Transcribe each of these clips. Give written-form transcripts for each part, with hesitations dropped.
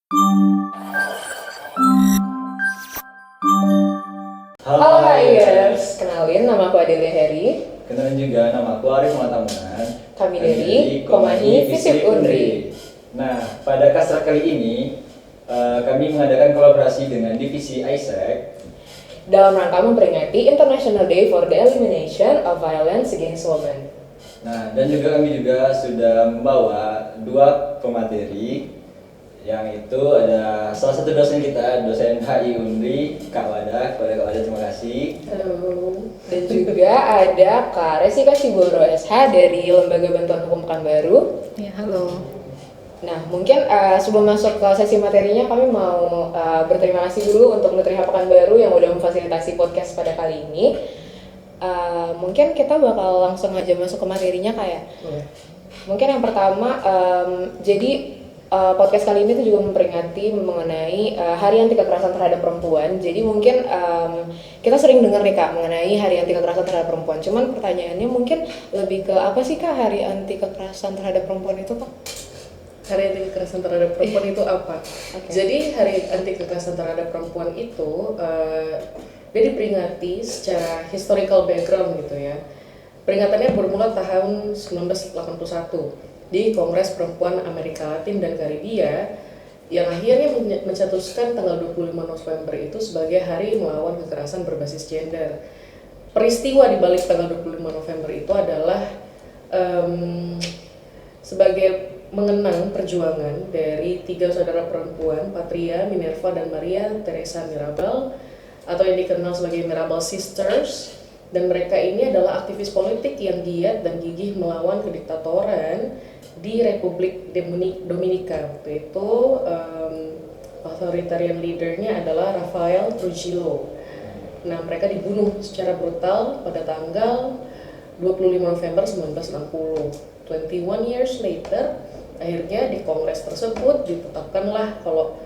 Halo Hires, kenalin nama aku Adelia Heri. Kenalin juga, nama aku Arif Matamunan. Kami dari Komahi Visip Unri. Nah, pada kasar kali ini kami mengadakan kolaborasi dengan divisi ISEC dalam rangka memperingati International Day for the Elimination of Violence Against Women. Nah, dan juga kami juga sudah membawa dua pemateri, yang itu ada salah satu dosen kita, dosen HI Unri, Kak Wada. Kepada Kak Wada terima kasih. Halo. Dan juga ada Kak Resika Siboro SH dari Lembaga Bantuan Hukum Pekanbaru. Ya, halo. Nah, mungkin sebelum masuk ke sesi materinya, kami mau berterima kasih dulu untuk Nutriha Pekanbaru yang udah memfasilitasi podcast pada kali ini. Mungkin kita bakal langsung aja masuk ke materinya kayak. Mungkin yang pertama, jadi podcast kali ini tuh juga memperingati mengenai Hari Anti Kekerasan Terhadap Perempuan. Jadi mungkin kita sering dengar nih Kak mengenai Hari Anti Kekerasan Terhadap Perempuan. Cuman pertanyaannya mungkin lebih ke apa sih Kak Hari Anti Kekerasan Terhadap Perempuan itu Kak? Hari Anti Kekerasan Terhadap Perempuan itu apa? Okay. Jadi Hari Anti Kekerasan Terhadap Perempuan itu dia diperingati secara historical background gitu ya. Peringatannya bermula tahun 1981 di Kongres Perempuan Amerika Latin dan Karibia yang akhirnya mencetuskan tanggal 25 November itu sebagai Hari Melawan Kekerasan Berbasis Gender. Peristiwa di balik tanggal 25 November itu adalah sebagai mengenang perjuangan dari tiga saudara perempuan, Patria, Minerva, dan Maria Teresa Mirabal, atau yang dikenal sebagai Mirabal Sisters. Dan mereka ini adalah aktivis politik yang giat dan gigih melawan kediktatoran di Republik Dominika. Waktu itu authoritarian leadernya adalah Rafael Trujillo. Nah, mereka dibunuh secara brutal pada tanggal 25 November 1960. 21 years later, akhirnya di kongres tersebut ditetapkanlah kalau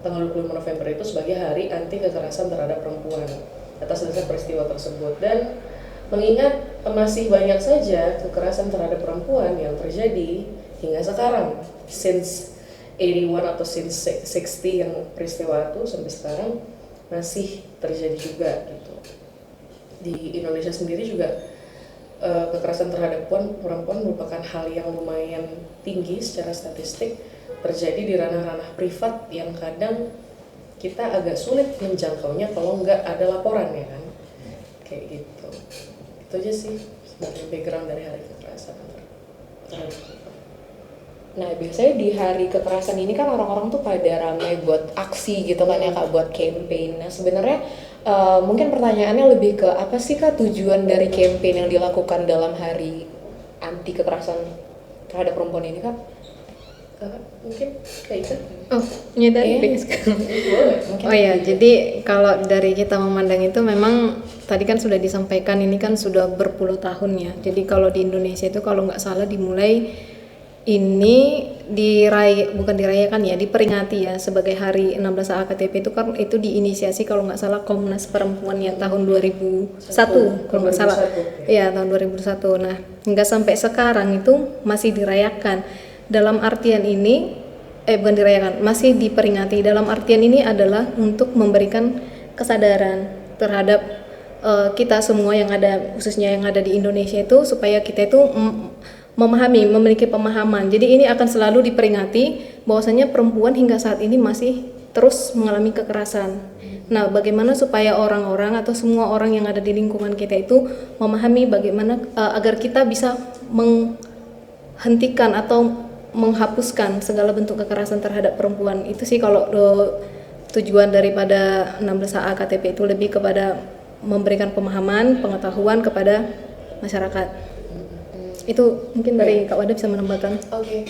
tanggal 25 November itu sebagai Hari Anti Kekerasan Terhadap Perempuan atas dasar peristiwa tersebut. Dan mengingat masih banyak saja kekerasan terhadap perempuan yang terjadi hingga sekarang, since 81 atau since 60 yang peristiwa itu sampai sekarang masih terjadi juga gitu. Di Indonesia sendiri juga kekerasan terhadap perempuan merupakan hal yang lumayan tinggi secara statistik, terjadi di ranah-ranah privat yang kadang kita agak sulit menjangkaunya kalau nggak ada laporan ya kan, kayak gitu. Itu aja sih sebagai background dari Hari Kekerasan terhadap perempuan. Nah, biasanya di hari kekerasan ini kan orang-orang tuh pada ramai buat aksi gitu kan ya Kak, buat campaign. Nah, sebenarnya mungkin pertanyaannya lebih ke apa sih Kak tujuan dari campaign yang dilakukan dalam Hari Anti Kekerasan Terhadap Perempuan ini Kak? Mungkin kayak itu. Oh, nyadari Boleh. Oh ya, jadi kalau dari kita memandang itu memang tadi kan sudah disampaikan ini kan sudah berpuluh tahun ya. Jadi kalau di Indonesia itu kalau nggak salah dimulai ini bukan dirayakan ya, diperingati ya sebagai Hari 16 AKTP itu kan itu diinisiasi kalau nggak salah Komnas Perempuan ya tahun 2001 kalau nggak salah. Iya, tahun 2001. Nah, hingga sampai sekarang itu masih dirayakan. Dalam artian ini bukan dirayakan, masih diperingati. Dalam artian ini adalah untuk memberikan kesadaran terhadap kita semua yang ada, khususnya yang ada di Indonesia itu, supaya kita itu memahami, memiliki pemahaman. Jadi ini akan selalu diperingati bahwasanya perempuan hingga saat ini masih terus mengalami kekerasan. Nah, bagaimana supaya orang-orang atau semua orang yang ada di lingkungan kita itu memahami bagaimana agar kita bisa menghentikan atau menghapuskan segala bentuk kekerasan terhadap perempuan. Itu sih kalau tujuan daripada 16A KTP itu lebih kepada memberikan pemahaman, pengetahuan kepada masyarakat. Itu mungkin dari Kak Wada bisa menambahkan. Oke,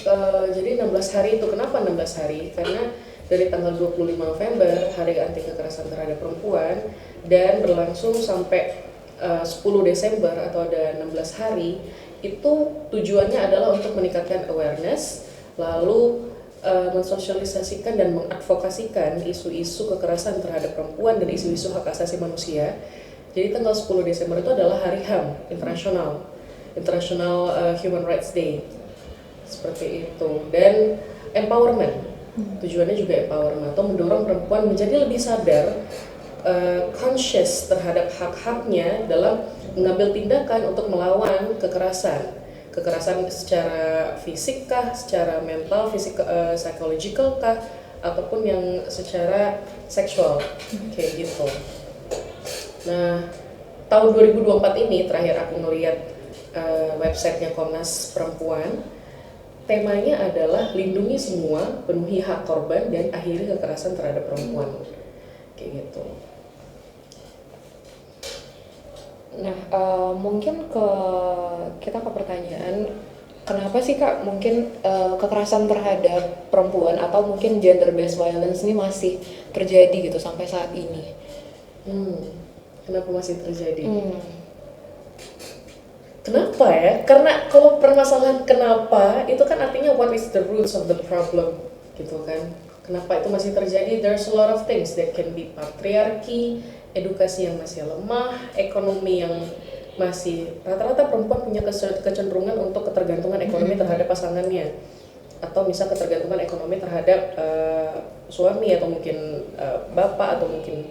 jadi 16 hari itu kenapa 16 hari? Karena dari tanggal 25 November Hari Anti Kekerasan Terhadap Perempuan dan berlangsung sampai 10 Desember atau ada 16 hari. Itu tujuannya adalah untuk meningkatkan awareness, lalu mensosialisasikan dan mengadvokasikan isu-isu kekerasan terhadap perempuan dan isu-isu hak asasi manusia. Jadi tanggal 10 Desember itu adalah Hari HAM International Human Rights Day, seperti itu. Dan empowerment. Tujuannya juga empowerment atau mendorong perempuan menjadi lebih sadar, conscious terhadap hak-haknya dalam mengambil tindakan untuk melawan kekerasan secara fisik kah, secara mental, psychological kah, ataupun yang secara seksual, kayak gitu. Nah, tahun 2024 ini terakhir aku ngeliat websitenya Komnas Perempuan, temanya adalah lindungi semua, penuhi hak korban, dan akhiri kekerasan terhadap perempuan, kayak gitu. Nah, mungkin kita ke pertanyaan, kenapa sih Kak mungkin kekerasan terhadap perempuan atau mungkin gender based violence ini masih terjadi gitu sampai saat ini? Kenapa masih terjadi? Kenapa ya? Karena kalau permasalahan kenapa itu kan artinya what is the roots of the problem, gitu kan? Kenapa itu masih terjadi? There's a lot of things that can be patriarki, edukasi yang masih lemah, ekonomi yang masih rata-rata perempuan punya kecenderungan untuk ketergantungan ekonomi terhadap pasangannya, atau misal ketergantungan ekonomi terhadap suami atau mungkin bapak atau mungkin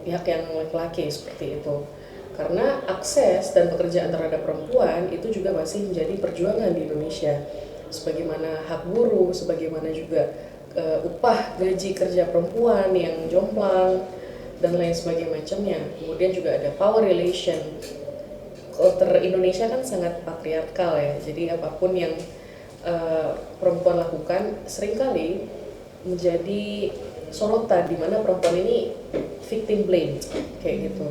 pihak yang laki-laki seperti itu. Karena akses dan pekerjaan terhadap perempuan itu juga masih menjadi perjuangan di Indonesia, sebagaimana hak buruh, sebagaimana juga upah gaji kerja perempuan yang jomplang dan lain sebagainya macamnya. Kemudian juga ada power relation. Culture Indonesia kan sangat patriarkal ya, jadi apapun yang perempuan lakukan seringkali menjadi sorotan, di mana perempuan ini victim blame, kayak gitu.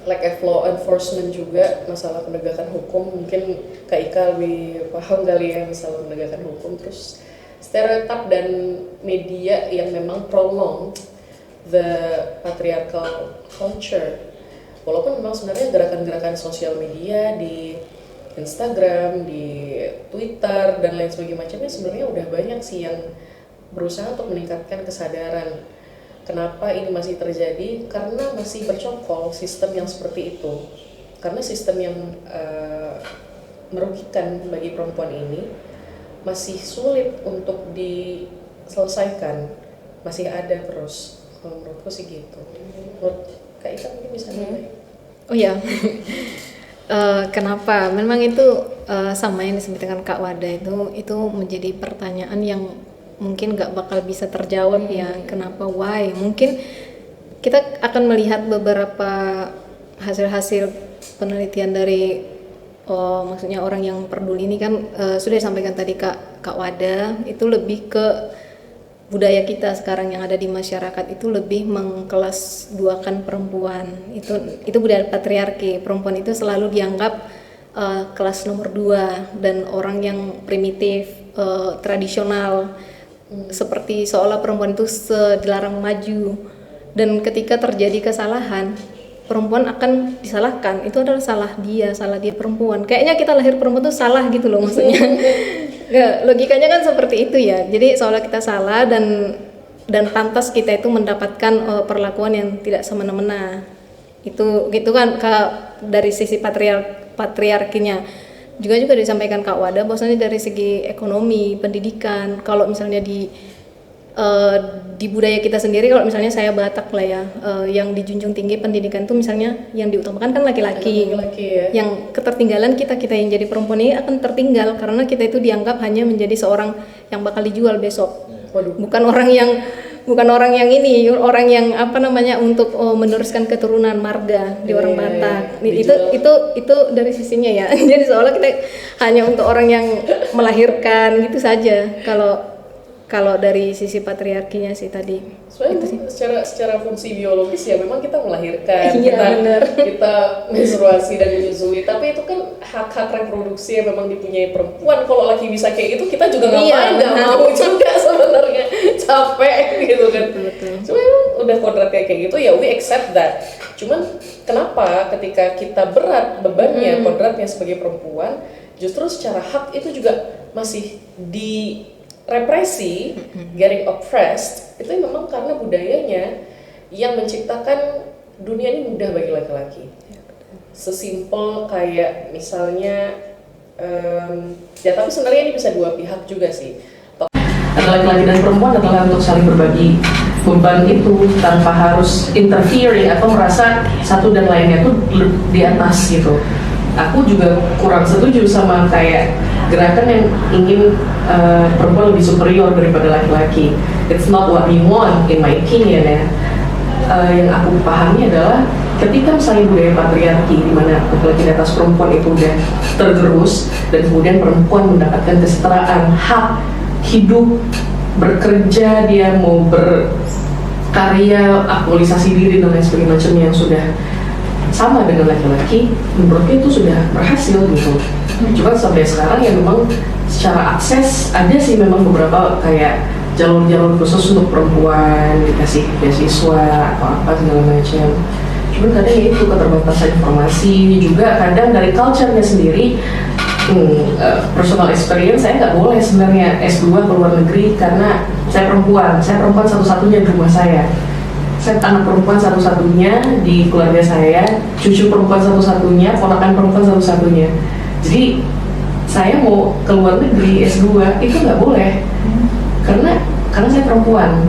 Lack of law enforcement juga, masalah penegakan hukum, mungkin Kak Ika lebih paham kali ya masalah penegakan hukum. Terus stereotip dan media yang memang prolong the patriarchal culture. Walaupun memang sebenarnya gerakan-gerakan sosial media di Instagram, di Twitter dan lain sebagainya macamnya sebenarnya udah banyak sih yang berusaha untuk meningkatkan kesadaran. Kenapa ini masih terjadi? Karena masih bercokol sistem yang seperti itu. Karena sistem yang merugikan bagi perempuan ini masih sulit untuk diselesaikan, masih ada terus. Kalau menurutku sih gitu. Menurut Kak Ika mungkin bisa mulai. Oh ya, kenapa? Memang itu sama yang disebut dengan Kak Wada itu menjadi pertanyaan yang mungkin nggak bakal bisa terjawab ya. Kenapa? Why? Mungkin kita akan melihat beberapa hasil-hasil penelitian dari maksudnya orang yang peduli ini kan sudah disampaikan tadi Kak Wada, itu lebih ke budaya kita sekarang yang ada di masyarakat itu lebih mengkelas duakan perempuan. Itu budaya patriarki. Perempuan itu selalu dianggap kelas nomor 2 dan orang yang primitif, tradisional, seperti seolah perempuan itu dilarang maju. Dan ketika terjadi kesalahan, perempuan akan disalahkan. Itu adalah salah dia perempuan. Kayaknya kita lahir perempuan itu salah gitu loh maksudnya. Ya, logikanya kan seperti itu ya. Jadi seolah kita salah dan pantas kita itu mendapatkan perlakuan yang tidak semena-mena. Itu gitu kan dari sisi patriarkinya. Juga disampaikan Kak Wada bahwasanya dari segi ekonomi, pendidikan, kalau misalnya di budaya kita sendiri, kalau misalnya saya Batak lah ya, yang dijunjung tinggi pendidikan itu misalnya yang diutamakan kan laki-laki ya. Yang ketertinggalan kita yang jadi perempuan ini akan tertinggal karena kita itu dianggap hanya menjadi seorang yang bakal dijual besok. Bukan orang yang ini, orang yang untuk meneruskan keturunan marga di orang Batak. Itu dari sisinya ya. Jadi seolah kita hanya untuk orang yang melahirkan gitu saja. Kalau dari sisi patriarkinya sih tadi. Soalnya secara fungsi biologis ya memang kita melahirkan, benar. kita menstruasi dan menyusui, tapi itu kan hak-hak reproduksi yang memang dipunyai perempuan. Kalau laki bisa kayak gitu, kita juga nggak mau juga sebenarnya, capek gitu kan. Betul. Cuma emang udah kodratnya kayak gitu ya, we accept that. Cuman kenapa ketika kita berat bebannya, kodratnya sebagai perempuan, justru secara hak itu juga masih represi, getting oppressed, itu memang karena budayanya yang menciptakan dunia ini mudah bagi laki-laki. Sesimpel kayak misalnya Ya tapi sebenarnya ini bisa dua pihak juga sih. Antara laki-laki dan perempuan adalah untuk saling berbagi beban itu tanpa harus interfering atau merasa satu dan lainnya tuh di atas gitu. Aku juga kurang setuju sama kayak gerakan yang ingin perempuan lebih superior daripada laki-laki. It's not what we want in my opinion ya. Yang aku pahami adalah ketika misalnya budaya patriarki di mana laki-laki di atas perempuan itu udah tergerus dan kemudian perempuan mendapatkan kesetaraan hak hidup, bekerja, dia mau berkarya, aktualisasi diri dan lain sebagainya macam yang sudah sama dengan laki-laki, menurutku itu sudah berhasil gitu. Cuma sampai sekarang ya memang secara akses ada sih memang beberapa kayak jalur-jalur khusus untuk perempuan, dikasih beasiswa atau apa segala macam. Cuma kadang ya itu keterbatasan informasi, juga kadang dari culture-nya sendiri. Personal experience, saya nggak boleh sebenarnya S2 ke luar negeri karena saya perempuan satu-satunya di rumah saya anak perempuan satu-satunya di keluarga saya, cucu perempuan satu-satunya, ponakan perempuan satu-satunya. Jadi saya mau ke luar negeri S2 itu nggak boleh karena saya perempuan.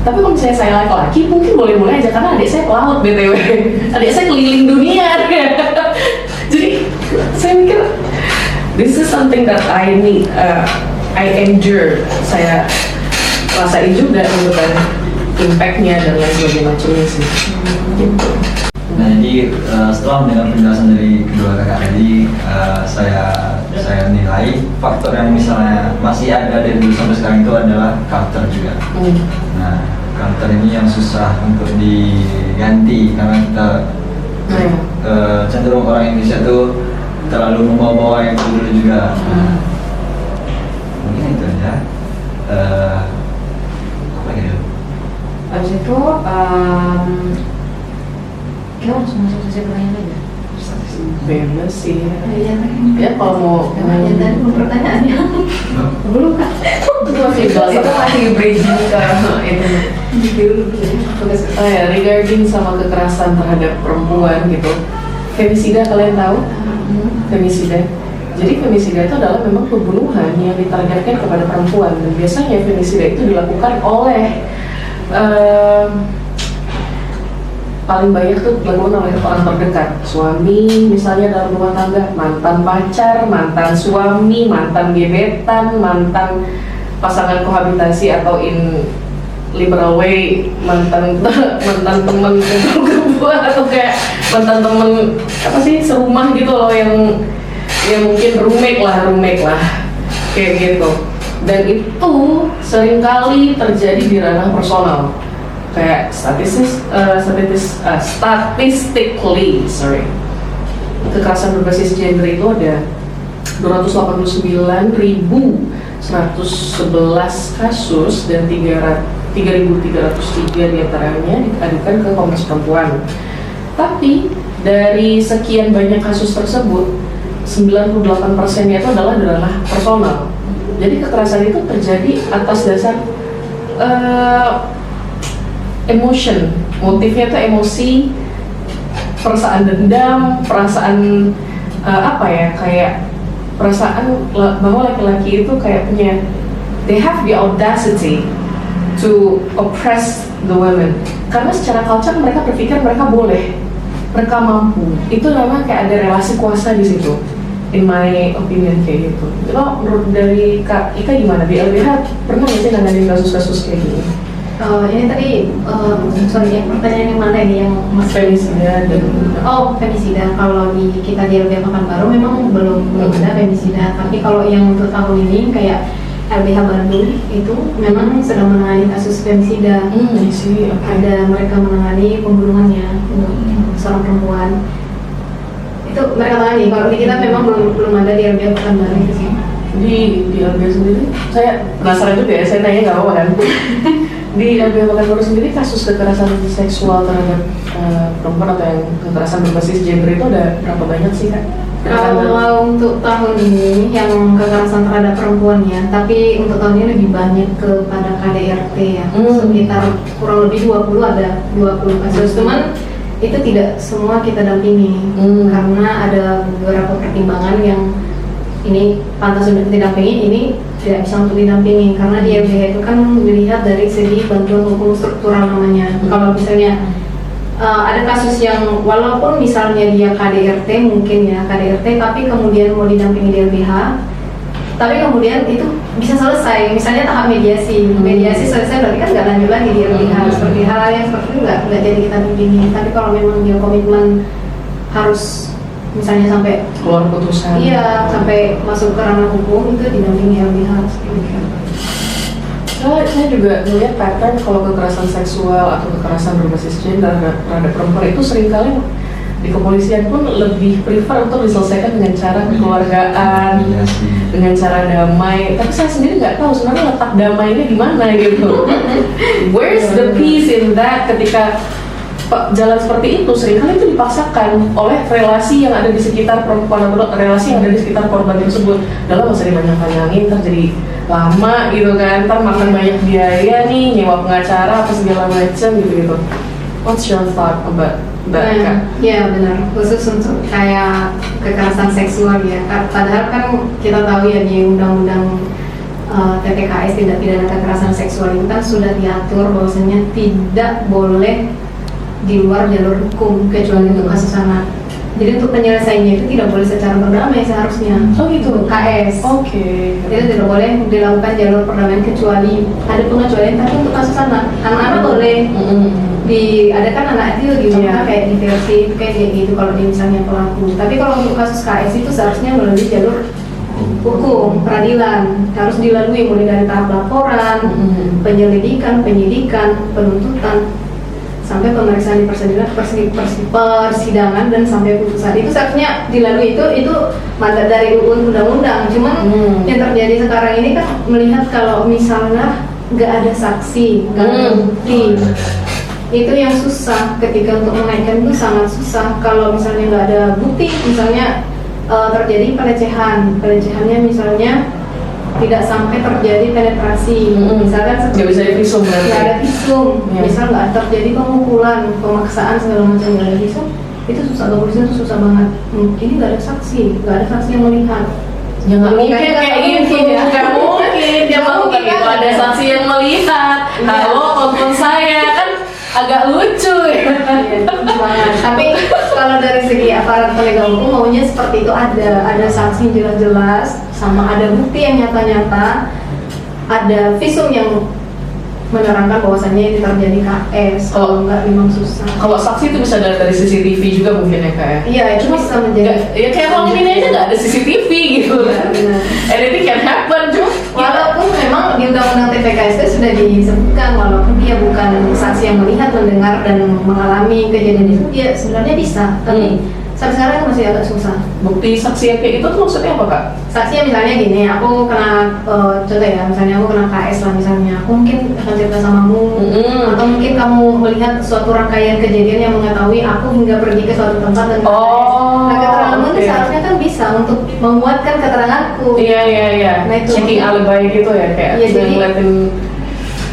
Tapi kalau misalnya saya laki-laki mungkin boleh-boleh aja karena adik saya pelaut BTW, adik saya keliling dunia. Jadi saya mikir this is something that I need, I endure. Saya rasain juga gitu kan impact-nya dan lain sebagainya macamnya sih. Gitu. Nah jadi setelah mendengar penjelasan dari kedua kakak tadi, saya nilai faktor yang misalnya masih ada dari dulu sampai sekarang itu adalah culture juga. Nah culture ini yang susah untuk diganti karena kita cenderung orang Indonesia tuh terlalu membawa-bawa yang dulu juga. Mungkin itu aja. Apa gitu? Habis itu kita langsung masuk sesi pertanyaan aja. Bebas sih. Ya kalau mau tadi pertanyaannya belum kan? Itu masih bridging ke itu. Regarding sama kekerasan terhadap perempuan gitu. Femisida kalian tahu? Femisida. Jadi femisida itu adalah memang pembunuhan yang ditargetkan kepada perempuan dan biasanya femisida itu dilakukan oleh paling banyak tuh dilakukan oleh orang terdekat, suami misalnya dalam rumah tangga, mantan pacar, mantan suami, mantan gebetan, mantan pasangan kohabitasi atau in liberal way mantan teman kumpul atau kayak mantan teman apa sih serumah gitu loh yang mungkin roommate lah kayak gitu. Dan itu seringkali terjadi di ranah personal kayak statistically kekerasan berbasis gender itu ada 289.111 kasus dan 3.303 diantaranya diadukan ke Komnas Perempuan. Tapi dari sekian banyak kasus tersebut 98%-nya itu adalah di ranah personal. Jadi kekerasan itu terjadi atas dasar emotion, motifnya itu emosi, perasaan dendam, perasaan kayak perasaan bahwa laki-laki itu kayak punya, they have the audacity to oppress the women. Karena secara culture mereka berpikir mereka boleh, mereka mampu. Itu namanya kayak ada relasi kuasa di situ. In my opinion kayak gitu. Kalau menurut dari Kak Ika gimana? Di LBH pernah nggak sih nanganin kasus-kasus kayak gini? Ini tadi, pertanyaan yang mana ini yang femisida dan femisida. Kalau di kita di LBH Pekanbaru memang belum ada femisida. Tapi kalau yang untuk tahun ini kayak LBH Bandung itu memang sedang menangani kasus femisida. Ada mereka menangani pembunuhannya seorang perempuan. Itu mereka tangani. Kalau di kita memang belum ada di LBH Pekanbaru itu sih. Di LBH sendiri, saya penasaran juga ya. Saya tanya nggak apa-apa kan? Di LBH Pekanbaru sendiri kasus kekerasan seksual terhadap perempuan atau yang kekerasan berbasis gender itu ada berapa banyak sih Kak? Kalau untuk tahun ini yang kekerasan terhadap perempuannya, tapi untuk tahun ini lebih banyak kepada KDRT ya, sekitar kurang lebih 20 ada 20 kasus. Cuman itu tidak semua kita dampingi karena ada beberapa pertimbangan yang ini pantas untuk didampingi, ini tidak bisa untuk didampingi karena di LBH itu kan dilihat dari segi bantuan hukum struktural namanya. Kalau misalnya ada kasus yang walaupun misalnya dia KDRT mungkin ya KDRT tapi kemudian mau didampingi di LBH, tapi kemudian itu bisa selesai, misalnya tahap mediasi selesai berarti kan nggak lanjut lagi di LBH. Seperti hal yang seperti itu nggak jadi kita bimbingi. Tapi kalau memang dia komitmen harus misalnya sampai keluar putusan, iya sampai masuk ke ranah hukum, itu didampingi LBH seperti itu. Saya juga melihat pattern kalau kekerasan seksual atau kekerasan berbasis gender terhadap perempuan itu seringkali di kepolisian pun lebih prefer untuk diselesaikan dengan cara kekeluargaan, dengan cara damai. Tapi saya sendiri nggak tahu sebenarnya letak damainya di mana gitu. Where's the peace in that ketika jalan seperti itu seringkali itu dipaksakan oleh relasi yang ada di sekitar perempuan atau relasi yang ada di sekitar korban tersebut. Dalam masa dipanjang-panjangin terjadi lama gitu kan, ntar makan banyak biaya nih, nyewa pengacara apa segala macam gitu. What's your thought about that? Ya benar, khusus untuk kayak kekerasan seksual ya. Padahal kan kita tahu ya di undang-undang TPKS tindak pidana kekerasan seksual itu kan sudah diatur bahwasanya tidak boleh di luar jalur hukum kecuali untuk kasus anak. Jadi untuk penyelesaiannya itu tidak boleh secara berdamai seharusnya. Oh gitu. KS. Oke. Itu tidak boleh dilakukan jalur perdamaian kecuali ada pengecualian, tapi untuk kasus anak. Anak-anak boleh. Ada kan anak itu di mana kayak di versi kayak gitu kalau dia misalnya pelaku. Tapi kalau untuk kasus KS itu seharusnya melalui jalur hukum peradilan, harus dilalui mulai dari tahap laporan, penyelidikan, penyidikan, penuntutan, sampai pemeriksaan di persidangan dan sampai putusan. Itu seharusnya dilalui, itu mandat dari undang-undang. Cuman yang terjadi sekarang ini kan melihat kalau misalnya nggak ada saksi, nggak ada bukti, itu yang susah. Ketika untuk menaikkan itu sangat susah. Kalau misalnya nggak ada bukti, misalnya terjadi pelecehannya misalnya tidak sampai terjadi penetrasi, misalkan nggak bisa divisum berarti. Nggak ada visum, misal nggak terjadi pemukulan, pemaksaan segala macam, nggak ada visum, itu susah. Kepolisian itu susah banget. Ini nggak ada saksi, nggak ada saksi yang melihat. Ya nggak mungkin kayak gitu, nggak mungkin. Dia melakukan itu ada saksi yang melihat. Halo, tonton saya kan agak lucu ya. Tapi kalau dari segi aparat penegak hukum maunya seperti itu, ada saksi jelas-jelas, sama ada bukti yang nyata-nyata, ada visum yang menerangkan bahwasannya ini terjadi KS. Kalau enggak memang susah. Kalau saksi itu bisa dari CCTV juga mungkin ya Kak? Iya, itu bisa menjadi. Ya kayak kalau ini aja nggak ada CCTV gitu. Anything can happen tuh. Walaupun memang di undang-undang TPKS itu sudah disebutkan walaupun dia bukan saksi yang melihat, mendengar dan mengalami kejadian itu, dia sebenarnya bisa. Tapi sampai sekarang masih agak susah. Bukti saksi yang kayak itu tuh maksudnya apa Kak? Saksinya misalnya gini, aku kena contoh ya, misalnya aku kena KS lah misalnya, aku mungkin akan cerita samamu, atau mungkin kamu melihat suatu rangkaian kejadian yang mengetahui aku hingga pergi ke suatu tempat dan nah keteranganmu itu seharusnya kan bisa untuk menguatkan keteranganku. Iya. Nah, itu checking alibi gitu ya kayak ngeliatin.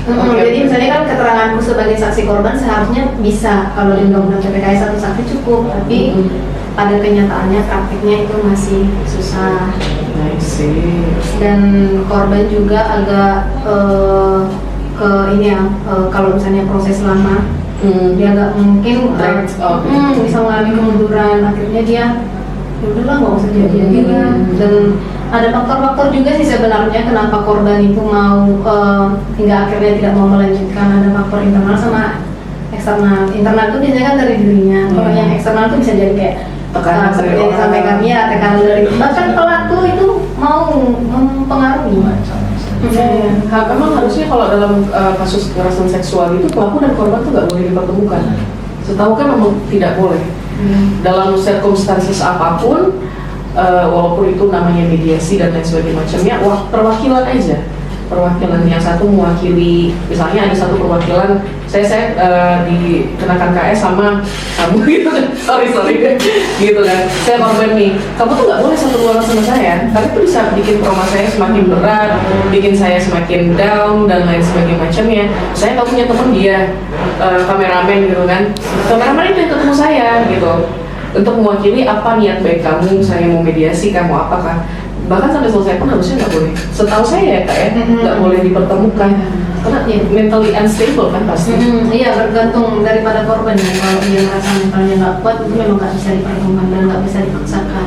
Jadi misalnya kan keteranganku sebagai saksi korban seharusnya bisa kalau di undang-undang TPKS satu saksi cukup, tapi pada kenyataannya praktiknya itu masih susah. Dan korban juga agak ke ini ya, kalau misalnya proses lama, dia nggak mungkin bisa mengalami kemunduran. Akhirnya dia ya udahlah nggak usah jadi dan ada faktor-faktor juga sih sebenarnya kenapa korban itu mau hingga akhirnya tidak mau melanjutkan. Ada faktor internal sama eksternal. Internal itu biasanya kan dari dirinya. Kalau yang eksternal itu bisa jadi kayak tekanan seperti yang disampaikan ya, tekanan dari bahkan pelaku itu mau mempengaruhi. Memang harusnya kalau dalam kasus kekerasan seksual itu pelaku dan korban tuh nggak boleh dipertemukan. Setahu kan memang tidak boleh. Dalam circumstances apapun, walaupun itu namanya mediasi dan lain sebagainya macamnya, perwakilan aja. Perwakilan yang satu mewakili, misalnya ada satu perwakilan, saya dikenakan KS sama kamu gitu kan, sorry gitu kan, saya korban nih, kamu tuh nggak boleh satu ruangan sama saya, karena itu bisa bikin trauma saya semakin berat, bikin saya semakin down dan lain sebagainya macamnya. Saya nggak punya teman dia, kameramen gitu kan, kameramen itu yang ketemu saya gitu, untuk mewakili apa niat baik kamu, saya mau mediasi, kamu apakah. bahkan sampai selesai pun harusnya nggak boleh. Setahu saya ya kak ya, nggak boleh dipertemukan karena mentally unstable kan pasti. Iya, bergantung daripada korban ya. Kalau dia merasa mentalnya nggak kuat, itu memang nggak bisa dipertemukan dan nggak bisa dipaksakan.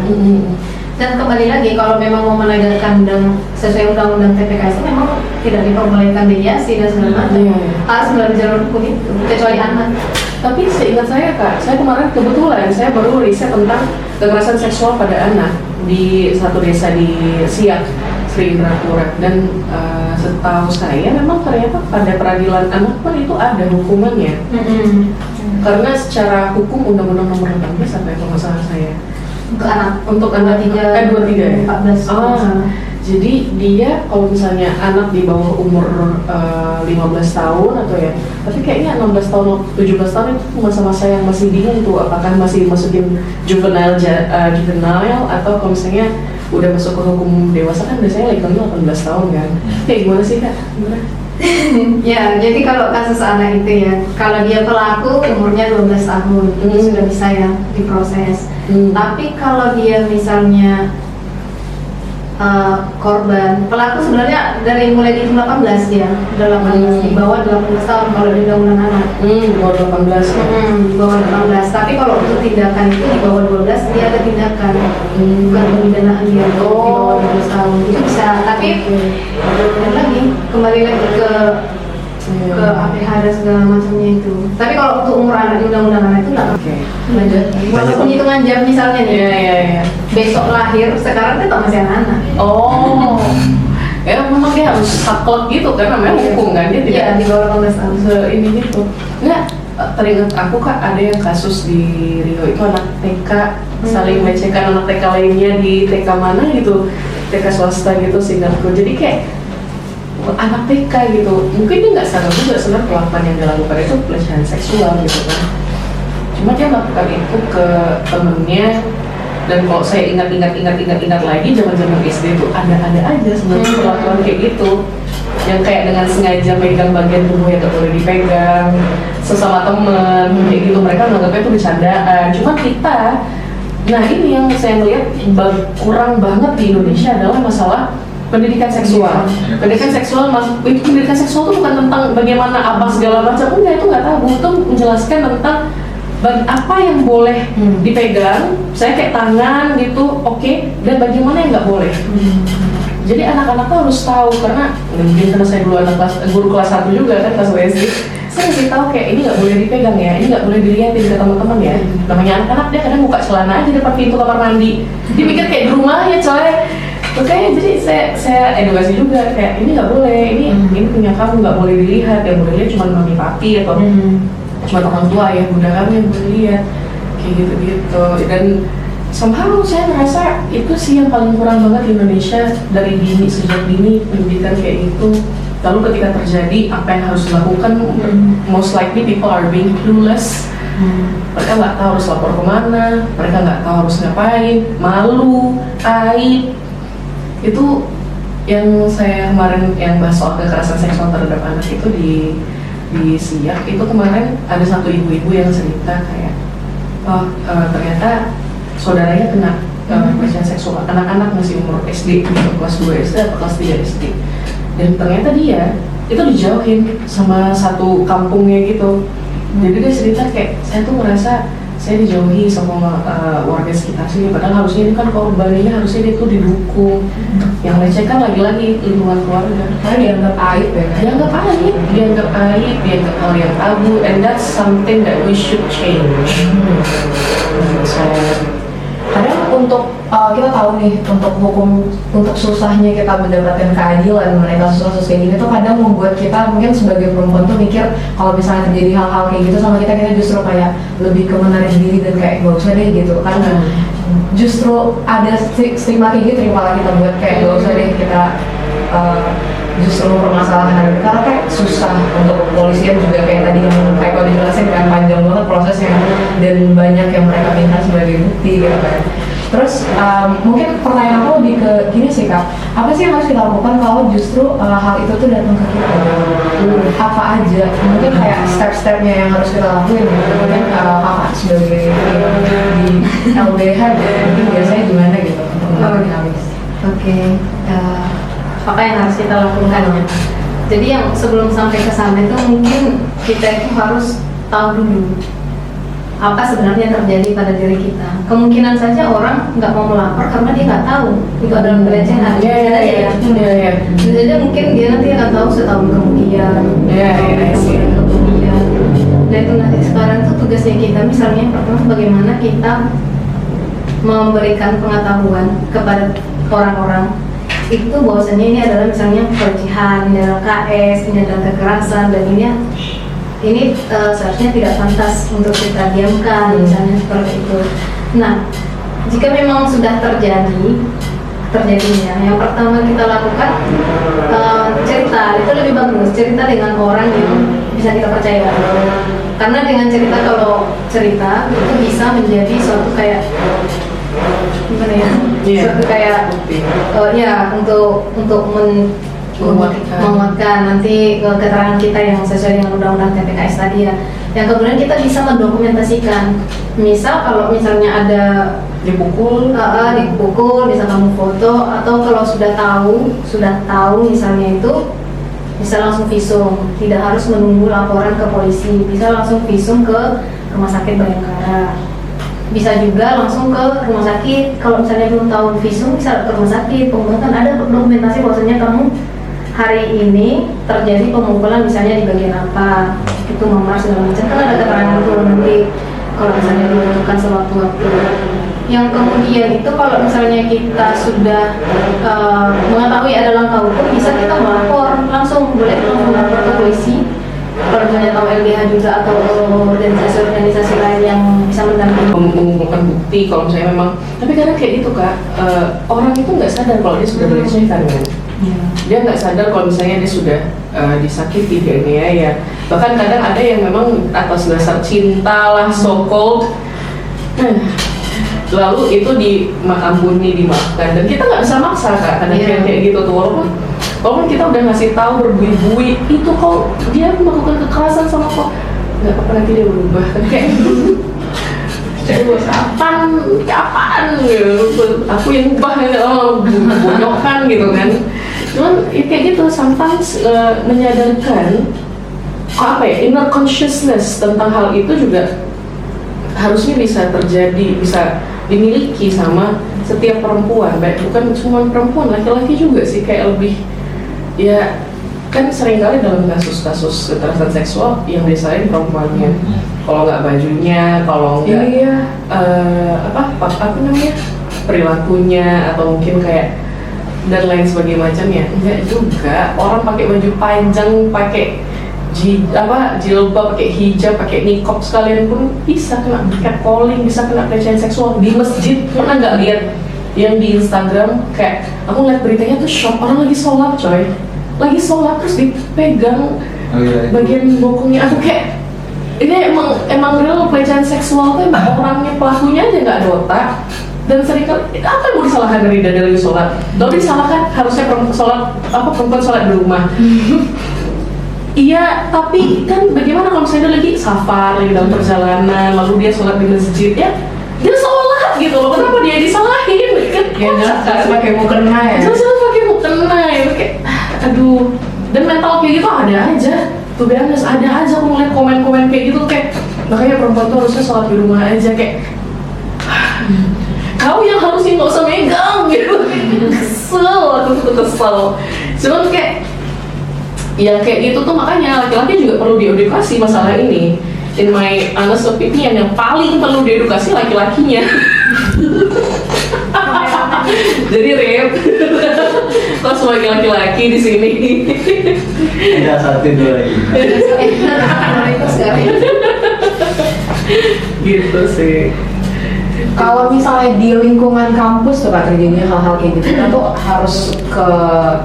Dan kembali lagi, kalau memang mau menegakkan dan sesuai undang-undang TPKS itu memang tidak diperbolehkan mediasi dan segala macam. Harus melalui jalur hukum itu, kecuali anak. Tapi seingat saya kak, saya kemarin kebetulan saya baru riset tentang kekerasan seksual pada anak di satu desa di Siak, Sri Indrapura, dan setahu saya memang ternyata pada peradilan anak pun itu ada hukumannya. Karena secara hukum Undang-Undang Nomor 18 sampai kalau nggak salah saya Untuk anak 23 14. Jadi dia kalau misalnya anak di bawah umur 15 tahun atau ya, tapi kayaknya 16 tahun 17 tahun itu masa-masa yang masih bingung tuh apakah masih masukin juvenile atau kalau misalnya udah masuk ke hukum dewasa kan biasanya legalnya 18 tahun kan. Kayak gimana sih kak? Gimana? Ya, jadi kalau kasus anak itu ya, kalau dia pelaku umurnya 12 tahun, itu sudah bisa ya diproses. Tapi kalau dia misalnya korban, pelaku sebenarnya dari mulai di 18 dia, udah 18, di bawah 18 tahun kalau di undang-undang anak. Di bawah 18 ya? Di bawah 18, tapi kalau untuk tindakan itu di bawah 12 dia ada tindakan, bukan pemidanaan dia di bawah 12 tahun, itu bisa, tapi lagi kembali lagi ke APH dan segala macamnya itu. Tapi kalau untuk umur anak di undang-undang anak itu nggak lanjut. Walaupun hitungan jam misalnya nih, besok lahir, sekarang kita masih anak-anak. Ya memang dia harus saklek gitu kan, namanya hukum kan, dia tidak di bawah 18 tahun. Ini gitu. Nggak, teringat aku kak ada yang kasus di Rio itu anak TK saling melecehkan anak TK lainnya di TK mana gitu, TK swasta gitu seingatku. Jadi kayak anak TK gitu, mungkin dia nggak sadar juga sebenarnya perlakuan yang dilakukan itu pelecehan seksual gitu kan. Cuma dia melakukan itu ke temennya, dan kalau saya ingat lagi zaman SD itu ada aja sebenarnya perlakuan kayak gitu, yang kayak dengan sengaja megang bagian tubuh yang nggak boleh dipegang sesama temen kayak gitu. Mereka menganggapnya itu bercandaan. Cuma kita, nah ini yang saya melihat kurang banget di Indonesia adalah masalah pendidikan seksual. Pendidikan seksual itu bukan tentang bagaimana apa segala macam, enggak, itu nggak tahu. Itu menjelaskan tentang apa yang boleh dipegang, saya kayak tangan gitu, oke, dan bagaimana yang nggak boleh. Jadi anak-anak tuh harus tahu, karena mungkin karena saya dulu guru kelas 1 juga kan, kelas SD, saya ngasih tahu kayak ini nggak boleh dipegang ya, ini nggak boleh dilihatin ke teman-teman ya. Namanya anak-anak dia kadang buka celana aja depan pintu kamar mandi, dipikir kayak di rumah ya coy. Oke, jadi saya edukasi juga kayak ini nggak boleh, ini punya kamu, nggak boleh dilihat, yang boleh lihat cuma mami papi atau cuma orang tua ya, bunda kamu yang boleh lihat kayak gitu. Dan somehow saya merasa itu sih yang paling kurang banget di Indonesia, dari dini, sejak dini pendidikan kayak gitu. Lalu ketika terjadi apa yang harus dilakukan, most likely people are being clueless. Mereka nggak tahu harus lapor kemana, mereka nggak tahu harus ngapain, malu, aib. Itu yang saya kemarin yang bahas soal kekerasan seksual terhadap anak itu di Siak itu kemarin ada satu ibu-ibu yang cerita kayak ternyata saudaranya kena pelecehan seksual, anak-anak masih umur SD, kelas 2 SD atau kelas 3 SD, dan ternyata dia itu dijauhin sama satu kampungnya gitu. Jadi dia cerita kayak saya tuh merasa saya dijauhi sama warga sekitar sini, padahal harusnya ini kan korban, ini harusnya dia tuh didukung. Yang lecehkan lagi-lagi lingkungan keluarga. Karena dianggap aib ya kan? Dianggap aib, dianggap hal yang tabu, and that's something that we should change. So, kadang untuk kita tahu nih, untuk hukum, untuk susahnya kita mendapatkan keadilan mengenai kasus-kasus kayak gini tuh kadang membuat kita mungkin sebagai perempuan tuh mikir kalau misalnya terjadi hal-hal kayak gitu sama kita justru kayak lebih ke menarik diri dan kayak gak usah deh gitu kan. Justru ada stigma kayak gitu yang malah kita buat kayak gak usah deh kita justru permasalahan ada, karena kayak susah untuk kepolisian juga kayak tadi yang kayak kalau dijelasin kan panjang banget prosesnya dan banyak yang mereka minta sebagai bukti gitu kan. Terus mungkin pertanyaan aku lebih ke gini sih kak, apa sih yang harus kita lakukan kalau justru hal itu tuh datang ke kita? Apa aja? Mungkin kayak step-stepnya yang harus kita lakuin gitu. Mungkin kakak sebagai di LBH mungkin biasanya gimana gitu untuk melakukan hal ini? Oke, apa yang harus kita lakukan ya? Jadi yang sebelum sampai ke sana itu mungkin kita itu harus tahu dulu apa sebenarnya terjadi pada diri kita. Kemungkinan saja orang nggak mau melapor karena dia nggak tahu itu adalah pelecehan. Iya. Bisa saja mungkin dia nanti akan tahu setahun kemudian. Kemudian. Nah itu nanti sekarang itu tugasnya kita, misalnya yang pertama bagaimana kita memberikan pengetahuan kepada orang-orang itu bahwasanya ini adalah misalnya pelecehan, ini adalah KS, ini adalah kekerasan, dan ini seharusnya tidak pantas untuk kita diamkan, misalnya seperti itu. Nah, jika memang sudah terjadinya, yang pertama kita lakukan cerita, itu lebih bagus, cerita dengan orang yang bisa kita percaya. Karena dengan cerita, kalau cerita itu bisa menjadi suatu kayak gimana ya? Suatu kayak untuk menguatkan nanti keterangan kita yang sesuai dengan undang-undang TPKS tadi ya. Yang kemudian kita bisa mendokumentasikan. Misal kalau misalnya ada dipukul, bisa kamu foto, atau kalau sudah tahu misalnya itu bisa langsung visum, tidak harus menunggu laporan ke polisi, bisa langsung visum ke Rumah Sakit Bayangkara. Bisa juga langsung ke rumah sakit, kalau misalnya belum tahu visum bisa ke rumah sakit, pembuatan ada dokumentasi bahwasanya kamu hari ini terjadi pemukulan misalnya di bagian apa, itu memar segala macam, kan ada keterangan itu nanti kalau misalnya dibutuhkan sewaktu-waktu. Yang kemudian itu kalau misalnya kita sudah mengetahui ada langkah hukum, bisa kita melapor langsung, boleh langsung melapor ke polisi. Kalau misalnya tahu LBH juga atau organisasi lain yang bisa mendampingi mengumpulkan bukti kalau misalnya memang, tapi kadang kayak gitu Kak, orang itu nggak sadar kalau dia sudah dilecehkan kan. Dia nggak sadar kalau misalnya dia sudah disakiti, dianiaya. Bahkan kadang ada yang memang atas dasar cinta lah, so called, lalu itu diampuni, dimaafkan, dan kita nggak bisa maksa Kak, kadang kayak gitu tuh, walaupun kita udah ngasih tahu berbuih-buih itu kok dia melakukan kekerasan sama kok nggak apa-apa, nanti dia berubah, tapi kayak kapan gitu, aku yang ubah bonyokan gitu kan. Cuman kayak gitu, sometimes menyadarkan inner consciousness tentang hal itu juga harusnya bisa terjadi, bisa dimiliki sama setiap perempuan, baik bukan cuma perempuan, laki-laki juga sih, kayak lebih ya kan seringkali dalam kasus-kasus kekerasan seksual yang disalahin perempuannya, kalau nggak bajunya, kalau nggak apa namanya perilakunya, atau mungkin kayak dan lain sebagainya macamnya. Enggak juga, orang pakai baju panjang, pakai jilbab, pakai hijab, pakai niqab sekalian pun bisa kena catcalling, bisa kena pelecehan seksual di masjid. Pernah nggak lihat yang di Instagram, kayak aku ngeliat beritanya tuh shock, orang lagi sholat coy, lagi sholat terus dipegang bagian bokongnya. Aku kayak ini emang real pelecehan seksual tuh, emang orangnya, pelakunya aja nggak ada otak. Dan seringkali apa yang mau disalahkan dari dada lagi sholat? Lalu disalahkan harusnya perempuan sholat di rumah. Iya, tapi kan bagaimana kalau misalnya dia lagi safar, lagi dalam perjalanan, lalu dia sholat di masjid, ya dia sholat gitu loh, kenapa dia disalahin? Kan jelas pakai mukena ya. Jelas pakai mukena ya, kayak aduh. Dan mental kayak gitu ada aja, tuh biasa ada aja. Aku ngeliat komen-komen kayak gitu, kayak makanya perempuan tuh harusnya sholat di rumah aja, kayak kau yang harusnya nggak usah megang gitu. Aku tuh kesel. Cuman kayak yang kayak gitu tuh, makanya laki-laki juga perlu diedukasi masalah ini. In my honest opinion, yang paling perlu diedukasi laki-lakinya. Jadi Rip, kau sebagai laki-laki di sini. Ada satu dua lagi. Gitu sih. Kalau misalnya di lingkungan kampus tuh Kak terjadinya hal-hal kayak gitu, kita tuh harus ke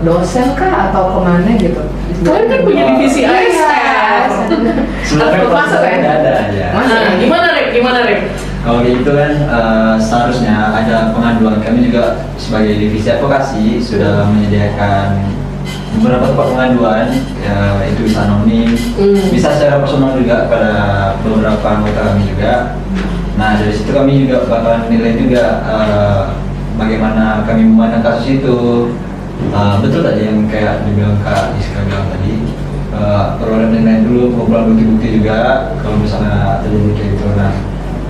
dosen kah atau kemana gitu? Kalian kan punya divisi ASR. Sebenarnya masuk ya? ada aja. Gimana Rip? Kalau gitu kan seharusnya ada pengaduan. Kami juga sebagai divisi advokasi sudah menyediakan beberapa tempat pengaduan, ya itu bisa anonim, bisa secara personal juga pada beberapa anggota kami juga. Nah dari situ kami juga bakalan nilai juga bagaimana kami memandang kasus itu. Betul tadi yang kayak dibilang Kak Iska bilang tadi, perlu ada dulu, pengumpulan bukti-bukti juga kalau misalnya terjadi kayak gitu. Nah,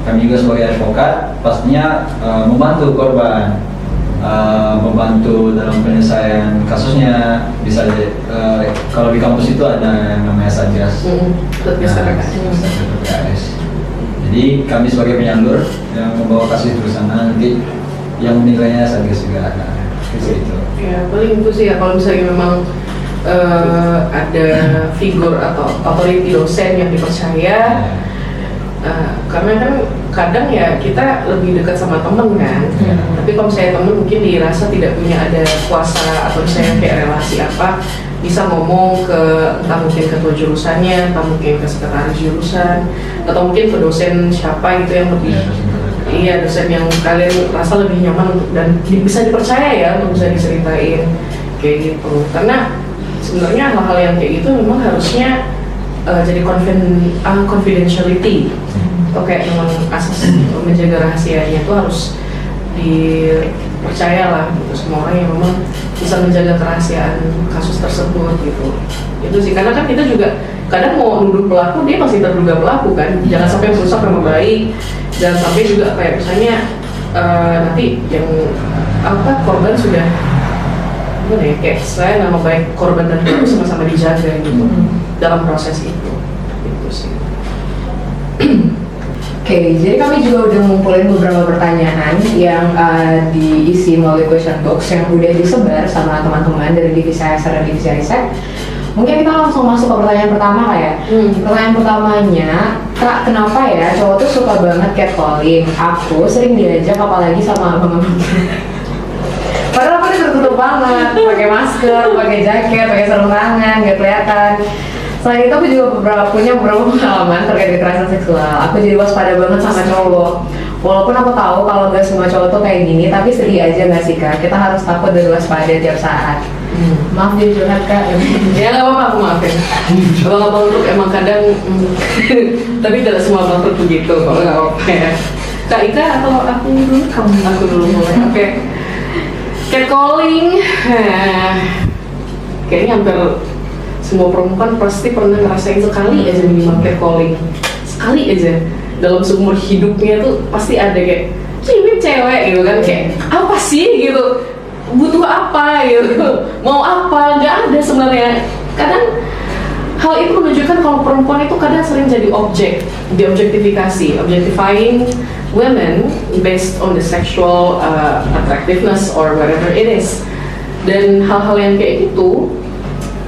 kami juga sebagai advokat pastinya membantu korban, membantu dalam penyelesaian kasusnya. Bisa kalau di kampus itu ada yang namanya Satgas, PPKS. Jadi kami sebagai penyalur yang membawa kasus itu ke sana, nanti yang menilainya Satgas juga ada. Itu. Ya paling itu sih ya, kalau misalnya memang ada figur atau authority dosen yang dipercaya. Karena kan kadang ya kita lebih dekat sama temen kan, tapi kalau misalnya temen mungkin dirasa tidak punya ada kuasa atau misalnya kayak relasi apa, bisa ngomong ke entah mungkin ketua jurusannya, entah mungkin ke sekretaris jurusan, atau mungkin ke dosen siapa gitu yang lebih dosen yang kalian rasa lebih nyaman dan bisa dipercaya ya untuk bisa diceritain kayak gitu. Karena sebenarnya hal-hal yang kayak gitu memang harusnya jadi confidentiality atau kayak memang asas menjaga rahasianya itu harus dipercaya lah gitu semua orang yang memang bisa menjaga kerahasiaan kasus tersebut gitu. Itu sih, karena kan kita juga kadang mau nuduh pelaku, dia masih terduga pelaku kan, jangan sampai merusak nama baik, jangan sampai juga kayak misalnya nanti yang korban sudah kayak saya nama baik korban dan pelaku sama-sama dijaga gitu dalam proses itu sih. Oke, jadi kami juga udah ngumpulin beberapa pertanyaan yang diisi melalui question box yang udah disebar sama teman-teman dari divisi ASR dan divisi riset. Mungkin kita langsung masuk ke pertanyaan pertama Kak ya. Pertanyaan pertamanya, Kak, kenapa ya cowok tuh suka banget catcalling? Aku sering diajak apalagi sama abang-abang. Padahal aku tertutup banget, pakai masker, pakai jaket, pakai sarung tangan, nggak kelihatan. Selain itu aku juga punya beberapa pengalaman terkait kekerasan seksual. Aku jadi waspada banget sama cowok. Walaupun aku tahu kalau gak semua cowok tuh kayak gini, tapi sedih aja gak sih Kak? Kita harus takut dan waspada tiap saat. Maaf jadi curhat Kak. Ya nggak apa-apa, aku maafin. Abang-abang tuh emang kadang, tapi tidak semua abang tuh begitu. Kalau nggak apa-apa ya. Kak Ika atau aku dulu? Aku dulu mulai. Oke. Catcalling, kayaknya hampir semua perempuan pasti pernah ngerasain sekali aja minimal catcalling, sekali aja dalam seumur hidupnya tuh pasti ada kayak cewek gitu kan, kayak apa sih gitu, butuh apa gitu, mau apa, nggak ada sebenarnya. Kadang hal itu menunjukkan kalau perempuan itu kadang sering jadi objek, diobjektifikasi, objectifying women based on the sexual attractiveness or whatever it is. Dan hal-hal yang kayak gitu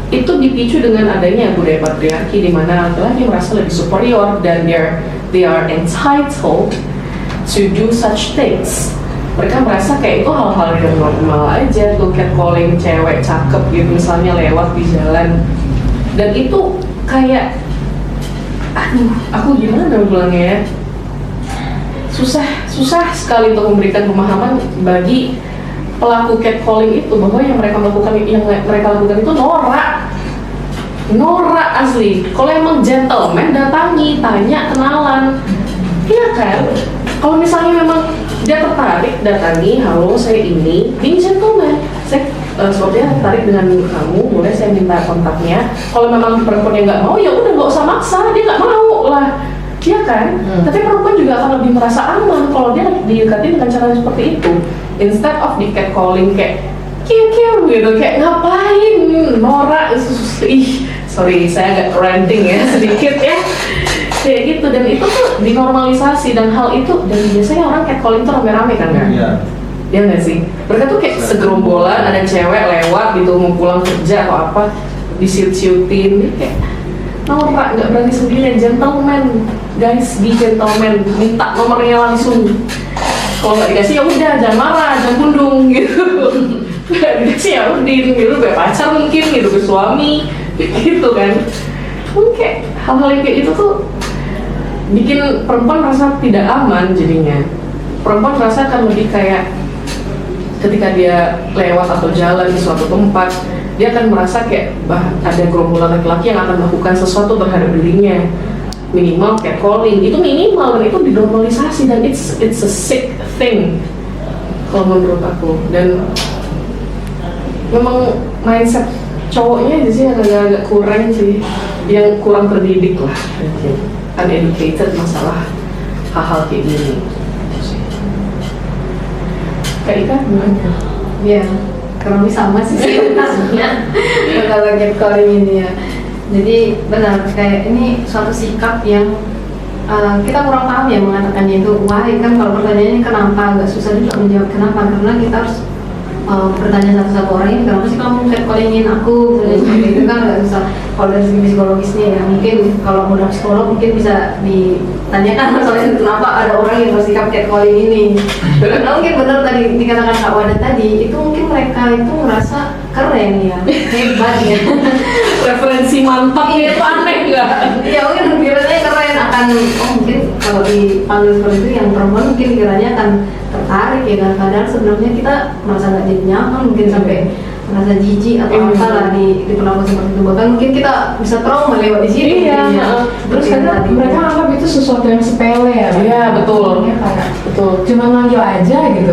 itu dipicu dengan adanya budaya patriarki di mana laki-laki merasa lebih superior dan they are entitled to do such things. Mereka merasa kayak itu hal-hal yang normal aja tuh, catcalling cewek cakep gitu misalnya lewat di jalan. Dan itu kayak, aku gimana bilangnya ya, susah sekali untuk memberikan pemahaman bagi pelaku catcalling itu bahwa yang mereka lakukan itu norak asli. Kalau emang gentleman datangi, tanya, kenalan, iya kan? Kalau misalnya memang dia tertarik, datangi, halo saya ini gentleman, saya sepertinya tertarik dengan kamu, boleh saya minta kontaknya. Kalau memang perempuan yang nggak mau, ya udah nggak usah maksa, dia nggak mau lah, iya kan? Tapi perempuan juga akan lebih merasa aman kalau dia didekati dengan cara seperti itu, instead of di catcalling kayak kiu gitu, kayak ngapain, norak, sorry saya agak ranting ya sedikit ya, kayak gitu. Dan itu tuh dinormalisasi, dan hal itu, dan biasanya orang catcalling tuh rame-rame kan kan? Iya nggak sih? Mereka tuh kayak segerombolan, ada cewek lewat gitu mau pulang kerja atau apa, disiut-siutin, kayak norak, nggak berani sendirian. Gentleman guys, be gentleman, minta nomornya langsung. Kalau nggak dikasih ya udah, jangan marah, jangan pundung gitu. Nggak dikasih ya udah gitu, kayak pacar mungkin gitu, ke suami gitu kan. Mungkin kayak hal-hal yang kayak itu tuh bikin perempuan merasa tidak aman jadinya. Perempuan merasa akan lebih kayak ketika dia lewat atau jalan di suatu tempat, dia akan merasa kayak ada gerombolan laki-laki yang akan melakukan sesuatu terhadap dirinya. Minimal catcalling itu minimal, dan itu dinormalisasi, dan it's a sick thing. kalau menurut aku. Dan memang mindset cowoknya aja sih yang agak kurang sih, yang kurang terdidik lah, uneducated masalah hal-hal kayak gini. Kak Ika gimana? Iya, kurang lebih sama sih sebenarnya kalau catcalling ini ya. Jadi benar, kayak ini suatu sikap yang kita kurang paham ya mengatakannya itu. Why, kan kalau pertanyaannya kenapa, agak susah juga menjawab kenapa, karena kita harus bertanya satu-satu orang ini, kenapa sih kamu catcallingin aku, seperti itu kan agak susah. Kalau dari segi psikologisnya ya mungkin kalau udah psikolog mungkin bisa ditanyakan masalahnya kenapa ada orang yang bersikap catcalling ini. Karena mungkin benar tadi dikatakan Kak Wada tadi, itu mungkin mereka itu merasa keren ya, hebat ya. Referensi mantap ya, itu aneh nggak? Ya mungkin kiranya keren akan, mungkin kalau dipanggil seperti itu yang perempuan mungkin kiranya akan tertarik ya kan, padahal sebenarnya kita merasa nggak jadi nyaman, mungkin sampai merasa jijik atau apalah diperlakukan seperti itu, bahkan mungkin kita bisa trauma lewat di sini. Terus kadang mereka anggap itu sesuatu yang sepele ya. Iya betul. Ya, kayak Betul. cuma manggil aja gitu.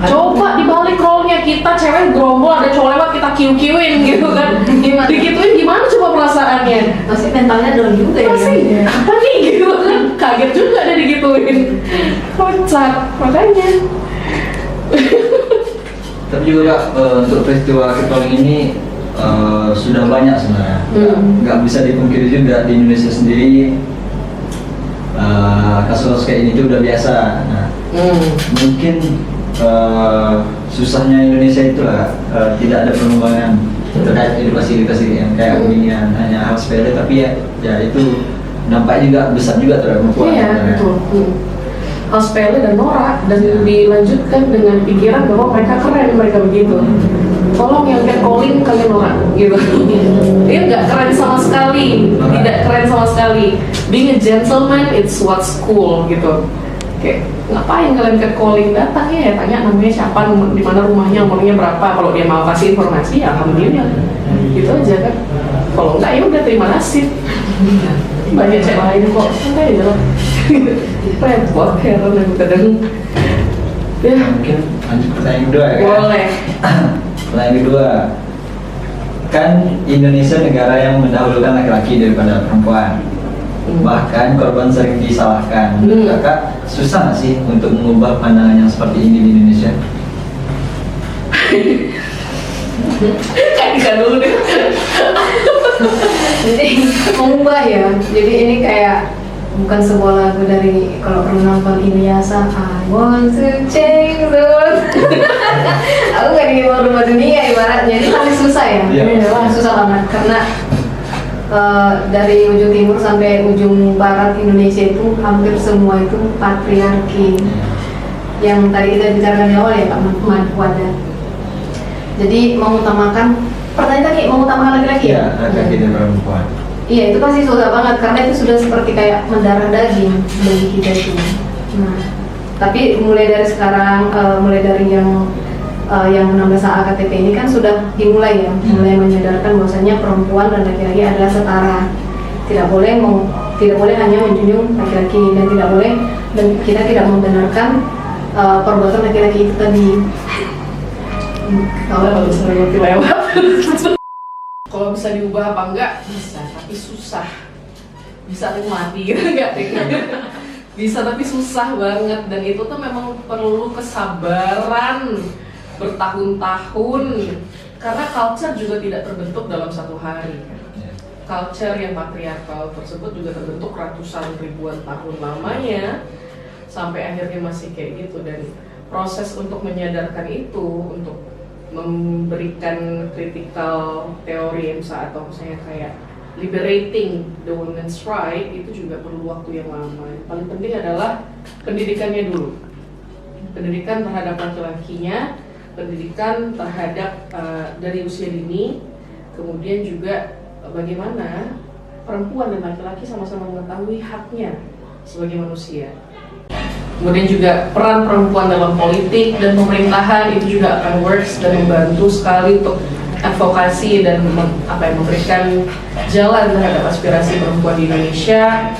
Coba dibalik role-nya kita cewek gerombol, ada cowok lewat kita kiu-kiuin gitu kan. Gimana? Digituin gimana coba perasaannya? Pasti mentalnya down juga ya. Pasti apa nih gitu kan. Kaget juga ada digituin. Kocak, makanya. Tapi juga Kak, untuk peristiwa catcalling ini sudah banyak sebenarnya. Nggak bisa dipungkiri juga di Indonesia sendiri kasus-kasus kayak ini itu udah biasa. Nah, mungkin susahnya Indonesia itulah tidak ada pengembangan terkait edukasi yang kayak beginian, hanya hal sepele tapi ya itu dampaknya juga besar juga terhadap perempuan. Iya betul. Hal sepele dan norak, dan dilanjutkan dengan pikiran bahwa mereka keren, mereka begitu. Tolong yang catcalling kalian norak gitu. Dia nggak keren sama sekali, tidak keren sama sekali. Being a gentleman it's what's cool gitu. Kayak ngapain kalian catcalling, datang ya tanya namanya siapa, di mana rumahnya, umurnya berapa, kalau dia mau kasih informasi ya alhamdulillah gitu aja kan. Kalau enggak ya udah terima kasih, banyak cewek lain kok, santai aja lah. Repot heran aku kadang ya. Mungkin lanjut pertanyaan kedua ya. Boleh. Pertanyaan kedua, kan Indonesia negara yang mendahulukan laki-laki daripada perempuan. Bahkan korban sering disalahkan. Kakak susah nggak sih untuk mengubah pandangan yang seperti ini di Indonesia? Kan dulu deh. Jadi mengubah ya, jadi ini kayak bukan sebuah lagu dari, kalau pernah nonton Ilyasa, I want to change the world. Aku gak ingin merubah dunia ibaratnya, ini paling susah ya. Iya. Susah banget karena dari ujung timur sampai ujung barat Indonesia itu hampir semua itu patriarki. Yang tadi kita bicarakan di awal ya Kak Wada. Jadi mengutamakan, pertanyaan tadi mengutamakan laki-laki ya? Laki-laki dan perempuan. Iya, itu pasti susah banget karena itu sudah seperti kayak mendarah daging bagi kita itu. Nah, tapi mulai dari sekarang, mulai dari yang 16A KTP ini kan sudah dimulai ya, mulai menyadarkan bahwasanya perempuan dan laki-laki adalah setara. Tidak boleh hanya menjunjung laki-laki, dan tidak boleh, dan kita tidak membenarkan perbuatan laki-laki itu tadi. Kalau bisa lewat. Kalau bisa diubah apa enggak? Bisa, tapi susah. Bisa tapi mati gitu enggak? Bisa tapi susah banget, dan itu tuh memang perlu kesabaran bertahun-tahun, karena culture juga tidak terbentuk dalam satu hari. Culture yang patriarkal tersebut juga terbentuk ratusan ribuan tahun lamanya, sampai akhirnya masih kayak gitu. Dan proses untuk menyadarkan itu, untuk memberikan critical theory atau misalnya kayak liberating the women's right, itu juga perlu waktu yang lama. Yang paling penting adalah pendidikannya dulu, pendidikan terhadap laki-lakinya, pendidikan terhadap dari usia dini, kemudian juga bagaimana perempuan dan laki-laki sama-sama mengetahui haknya sebagai manusia. Kemudian juga peran perempuan dalam politik dan pemerintahan itu juga akan works dan membantu sekali untuk advokasi dan memberikan jalan terhadap aspirasi perempuan di Indonesia.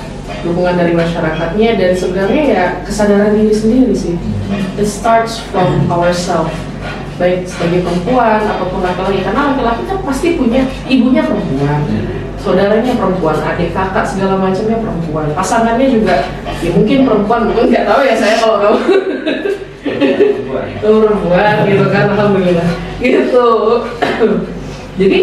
dukungan dari masyarakatnya, dan sebenarnya ya kesadaran diri sendiri sih. It starts from ourselves, baik sebagai perempuan apapun laki-laki, karena laki-laki kan pasti punya ibunya perempuan, saudaranya perempuan, adik kakak segala macamnya perempuan, pasangannya juga ya mungkin perempuan, mungkin nggak tahu ya saya kalau kamu perempuan gitu kan, alhamdulillah gitu. Jadi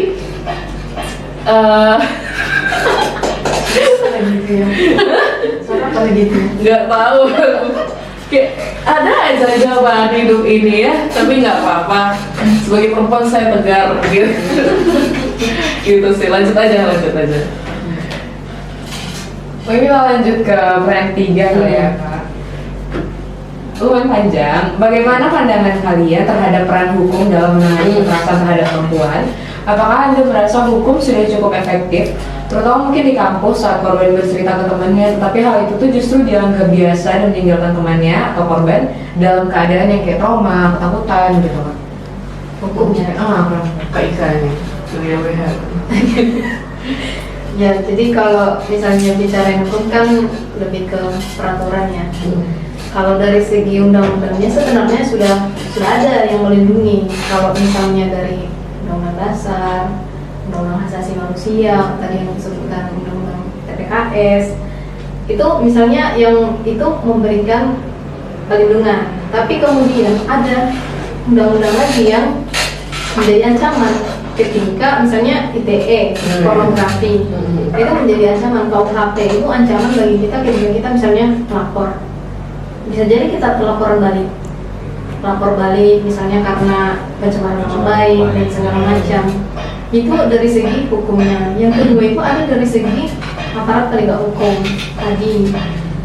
nggak tahu, kayak ada aja jawaban hidup ini ya, tapi nggak apa-apa. Sebagai perempuan saya tegar gitu. Gitu sih, lanjut aja. Oh, ini mau lanjut ke brand 3 kali ya Kak. Lumayan panjang. Bagaimana pandangan kalian terhadap peran hukum dalam menangani kekerasan terhadap perempuan? Apakah Anda merasa hukum sudah cukup efektif, terutama mungkin di kampus saat korban bercerita ke temannya, tetapi hal itu tuh justru dianggap biasa dan meninggalkan temannya atau korban dalam keadaan yang kayak trauma, ketakutan gitu kan? Hukumnya Kak Ika nih, dunia WH. Ya, jadi kalau misalnya bicara hukum kan lebih ke peraturan ya. Kalau dari segi undang-undangnya sebenarnya sudah ada yang melindungi. Kalau misalnya dari Undang-Undang Dasar, Undang-Undang Hak Asasi Manusia, tadi yang disebutkan Undang-Undang TPKS, itu misalnya yang itu memberikan perlindungan. Tapi kemudian ada undang-undang lagi yang menjadi ancaman ketika misalnya ITE, pornografi, itu menjadi ancaman. KUHP itu ancaman bagi kita ketika kita misalnya melapor. Bisa jadi kita lapor balik misalnya karena pencemaran nama baik dan segala macam. Itu dari segi hukumnya. Yang kedua itu ada dari segi aparat penegak hukum tadi.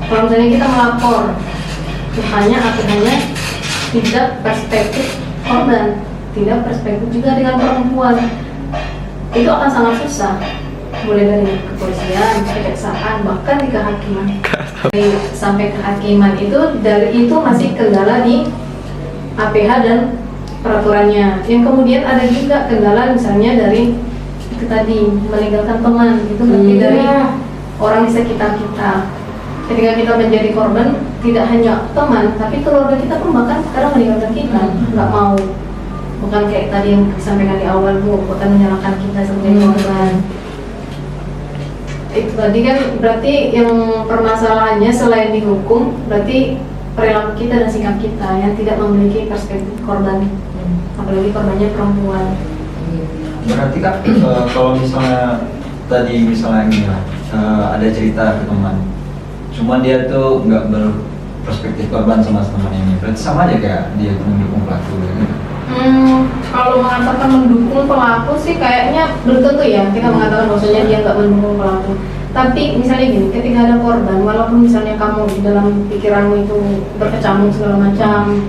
Kalau misalnya kita melapor, makanya aturannya tidak perspektif korban, tidak perspektif juga dengan perempuan, itu akan sangat susah. Mulai dari kepolisian, kejaksaan, bahkan di kehakiman. Sampai kehakiman itu masih kendala di APH dan peraturannya. Yang kemudian ada juga kendala misalnya dari itu tadi meninggalkan teman, itu berarti dari orang di sekitar kita. Ketika kita menjadi korban, tidak hanya teman, tapi keluarga kita pun bahkan kadang meninggalkan kita, nggak mau. Bukan kayak tadi yang disampaikan di awal, Bu, bukan menyalahkan kita sebagai korban. Itu tadi kan berarti yang permasalahannya selain dihukum, berarti perilaku kita dan sikap kita yang tidak memiliki perspektif korban, apalagi korbannya perempuan. Berarti Kak, kalau misalnya tadi misalnya ini lah, ada cerita ke teman, cuman dia tuh nggak berperspektif korban sama temannya ini, berarti sama aja kayak dia tuh mendukung pelaku ya kan? Kalau mengatakan mendukung pelaku sih kayaknya belum tentu ya kita mengatakan bahwasanya dia nggak mendukung pelaku. Tapi misalnya gini, ketika ada korban, walaupun misalnya kamu di dalam pikiranmu itu berkecamuk segala macam,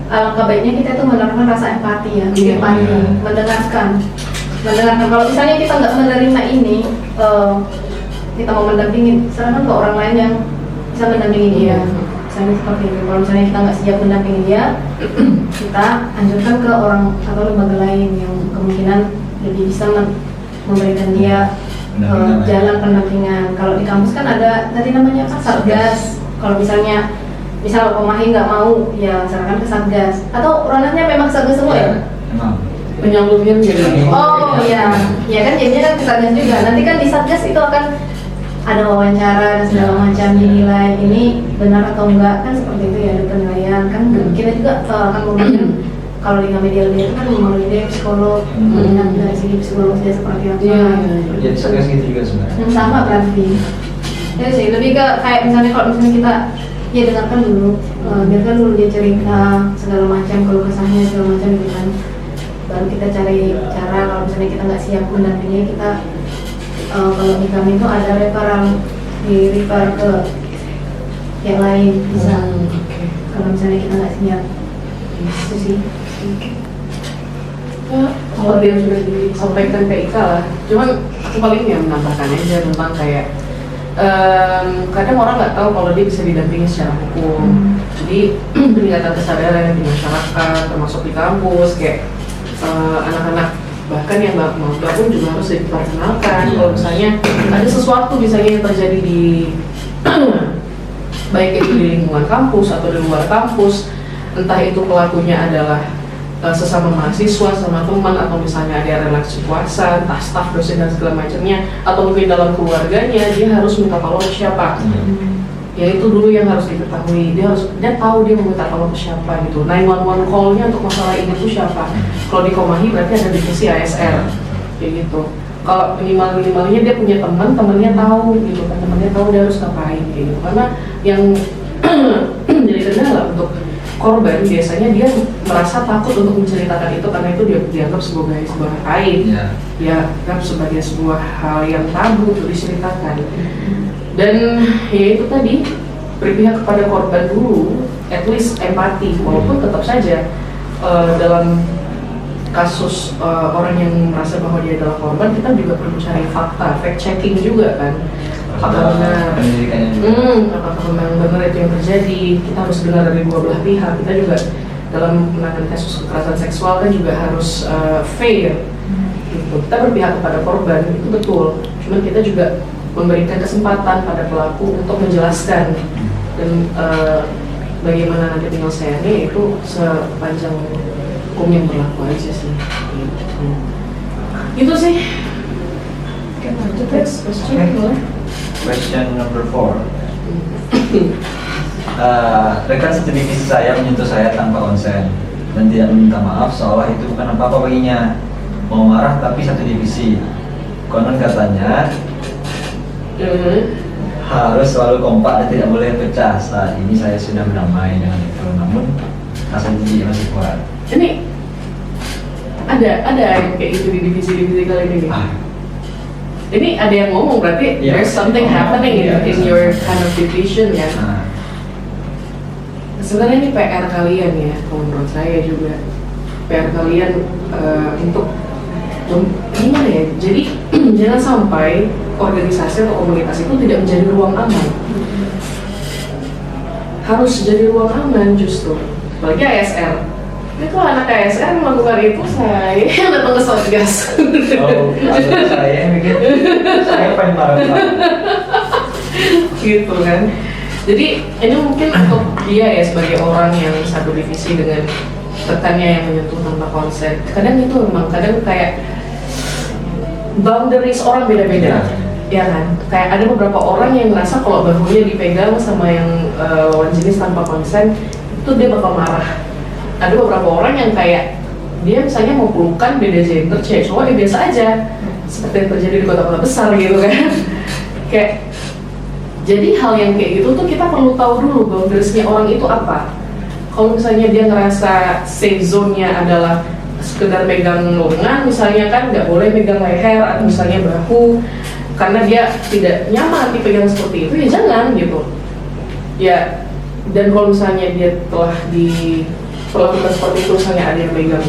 alangkah baiknya kita itu menerapkan rasa empati ya, mendengarkan. Kalau misalnya kita nggak menerima ini, kita mau mendampingi, serahkan ke orang lain yang bisa mendampingi dia. Misalnya seperti itu. Kalau misalnya kita nggak siap mendampingi dia, kita anjurkan ke orang atau lembaga lain yang kemungkinan lebih bisa memberikan dia jalan pendampingan. Kalau di kampus kan ada tadi namanya apa? Satgas. Kalau misalnya Pemahi nggak mau, ya serahkan ke Satgas. Atau ranahnya memang Satgas semua ya? Penyambungnya gitu. Oh iya, ya kan jadinya kan ke Satgas juga. Nanti kan di Satgas itu akan ada wawancara dan segala macam, dinilai ini benar atau enggak, kan seperti itu ya, ada penilaian kan. Kita juga akan memberikan, kalau di media itu kan melalui dia psikolog, melihat dari segi psikologis dia seperti apa. Ya Satgas gitu juga sebenarnya. Sama berarti. Ya sih, lebih ke kayak misalnya kalau misalnya kita ya dengarkan dulu, biarkan dulu dia cerita segala macam, kalau kesahnya segala macam gitu kan. Baru kita cari cara, kalau misalnya kita nggak siap mendampingi, kita kalau di kami itu ada referral, refer ke yang lain bisa. Kalau misalnya kita nggak siap, itu sih. Kalau dia sudah disampaikan ke Ika lah, cuman aku paling ya menambahkan aja tentang kayak kadang orang nggak tahu kalau dia bisa didampingi secara hukum. Jadi peningkatan kesadaran di masyarakat, termasuk di kampus, kayak anak-anak bahkan yang nggak maba pun juga harus diperkenalkan. Kalau misalnya ada sesuatu misalnya yang terjadi di baik itu di lingkungan kampus atau di luar kampus, entah itu pelakunya adalah sesama mahasiswa, sama teman, atau misalnya ada relasi kuasa, entah staf, dosen dan segala macamnya, atau mungkin dalam keluarganya, dia harus minta tolong ke siapa. Ya itu dulu yang harus diketahui, dia tahu dia mau minta tolong ke siapa gitu. 911 call-nya untuk masalah ini tuh siapa. Kalau di Komahi berarti ada divisi ASR kayak gitu. Kalau minimalnya dia punya temannya tahu gitu kan, temannya tahu dia harus ngapain kayak gitu. Karena yang jadi kendala untuk korban biasanya dia merasa takut untuk menceritakan itu karena itu dia dianggap sebagai sebuah aib, ya kan, sebagai sebuah hal yang tabu untuk diceritakan. Dan ya itu tadi, berpihak kepada korban dulu, at least empati, walaupun tetap saja dalam kasus orang yang merasa bahwa dia adalah korban, kita juga perlu cari fakta, fact checking juga kan. Apakah memang benar itu yang terjadi. Kita harus dengar dari dua belah pihak. Kita juga dalam menangani kasus kekerasan seksual kan juga harus fair gitu. Kita berpihak kepada korban, itu betul, cuman kita juga memberikan kesempatan pada pelaku untuk menjelaskan dan bagaimana nanti penyelesaiannya itu sepanjang hukum yang berlaku aja sih gitu sih. Oke, lanjut next question. Question number 4. Rekan satu divisi saya menyentuh saya tanpa konsen dan tidak meminta maaf seolah itu bukan apa-apa baginya. Mau marah tapi satu divisi. Konon katanya harus selalu kompak dan tidak boleh pecah. Saat ini saya sudah berdamai dengan itu, namun rasa jijik masih kuat. Ini ada yang kayak gitu di divisi kali ini. Ini ada yang ngomong berarti there's something happening in your kind of division ya. Sebenarnya ini PR kalian ya, kalau menurut saya juga PR kalian untuk gimana ya? Jadi jangan sampai organisasi atau komunitas itu tidak menjadi ruang aman. Harus jadi ruang aman justru. Bagi ASR. Itu anak ASR melakukan itu, saya datang ke Satgas. Oh, saya yang bikin, saya paling marah. Gitu kan. Jadi ini mungkin untuk dia ya sebagai orang yang satu divisi dengan rekannya yang menyentuh tanpa konsen. Kadang itu memang kayak boundaries orang beda-beda. Ya kan, kayak ada beberapa orang yang merasa kalau bahunya dipegang sama yang lawan jenis tanpa konsen itu dia bakal marah. Ada beberapa orang yang kayak dia misalnya mau pelukan beda gender, cewek cowok ya biasa aja, seperti yang terjadi di kota-kota besar gitu kan. Kayak jadi hal yang kayak gitu tuh kita perlu tahu dulu boundariesnya orang itu apa. Kalau misalnya dia ngerasa safe zone-nya adalah sekedar megang lengan misalnya kan, nggak boleh megang leher atau misalnya bahu karena dia tidak nyaman dipegang seperti itu, ya jangan gitu ya. Dan kalau misalnya dia telah diperlakukan seperti itu, misalnya ada yang megang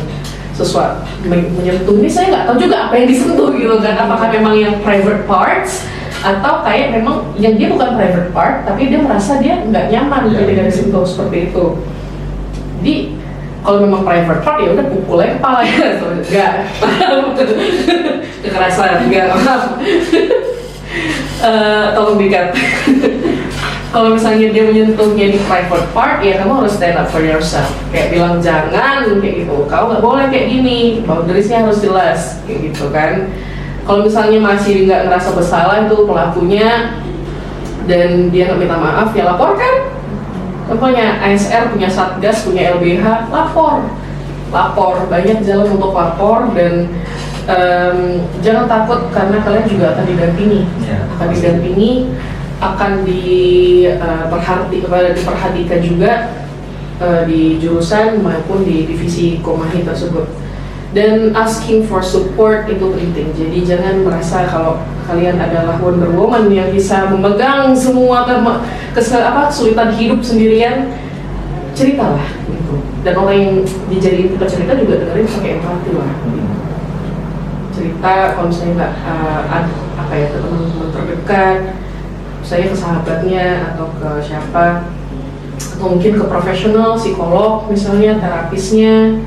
sesuatu menyentuh, ini saya nggak tahu juga apa yang disentuh gitu kan, apakah memang yang private parts atau kayak memang yang dia bukan private part tapi dia merasa dia nggak nyaman ketika disentuh seperti itu. Jadi kalau memang private part ya udah pukul aja kepala ya, enggak kekerasan, enggak, maaf. Tolong dikat. Kalau misalnya dia menyentuhnya di private part, ya kamu harus stand up for yourself. Kayak bilang jangan kayak gitu, kamu nggak boleh kayak gini, boundariesnya harus jelas kayak gitu kan. Kalau misalnya masih nggak ngerasa bersalah itu pelakunya dan dia nggak minta maaf, ya laporkan. Contohnya ASR punya Satgas, punya LBH, lapor, banyak jalan untuk lapor. Dan jangan takut karena kalian juga akan didampingi, akan diperhatikan juga di jurusan maupun di divisi Komahi tersebut. Dan asking for support itu penting. Jadi jangan merasa kalau kalian adalah Wonder Woman yang bisa memegang semua kesulitan hidup sendirian. Ceritalah gitu. Dan orang yang dijadiin cerita juga dengerin pakai empati lah. Gitu. Cerita kalau misalnya nggak ke teman-teman terdekat, saya ke sahabatnya atau ke siapa, atau mungkin ke profesional, psikolog misalnya, terapisnya,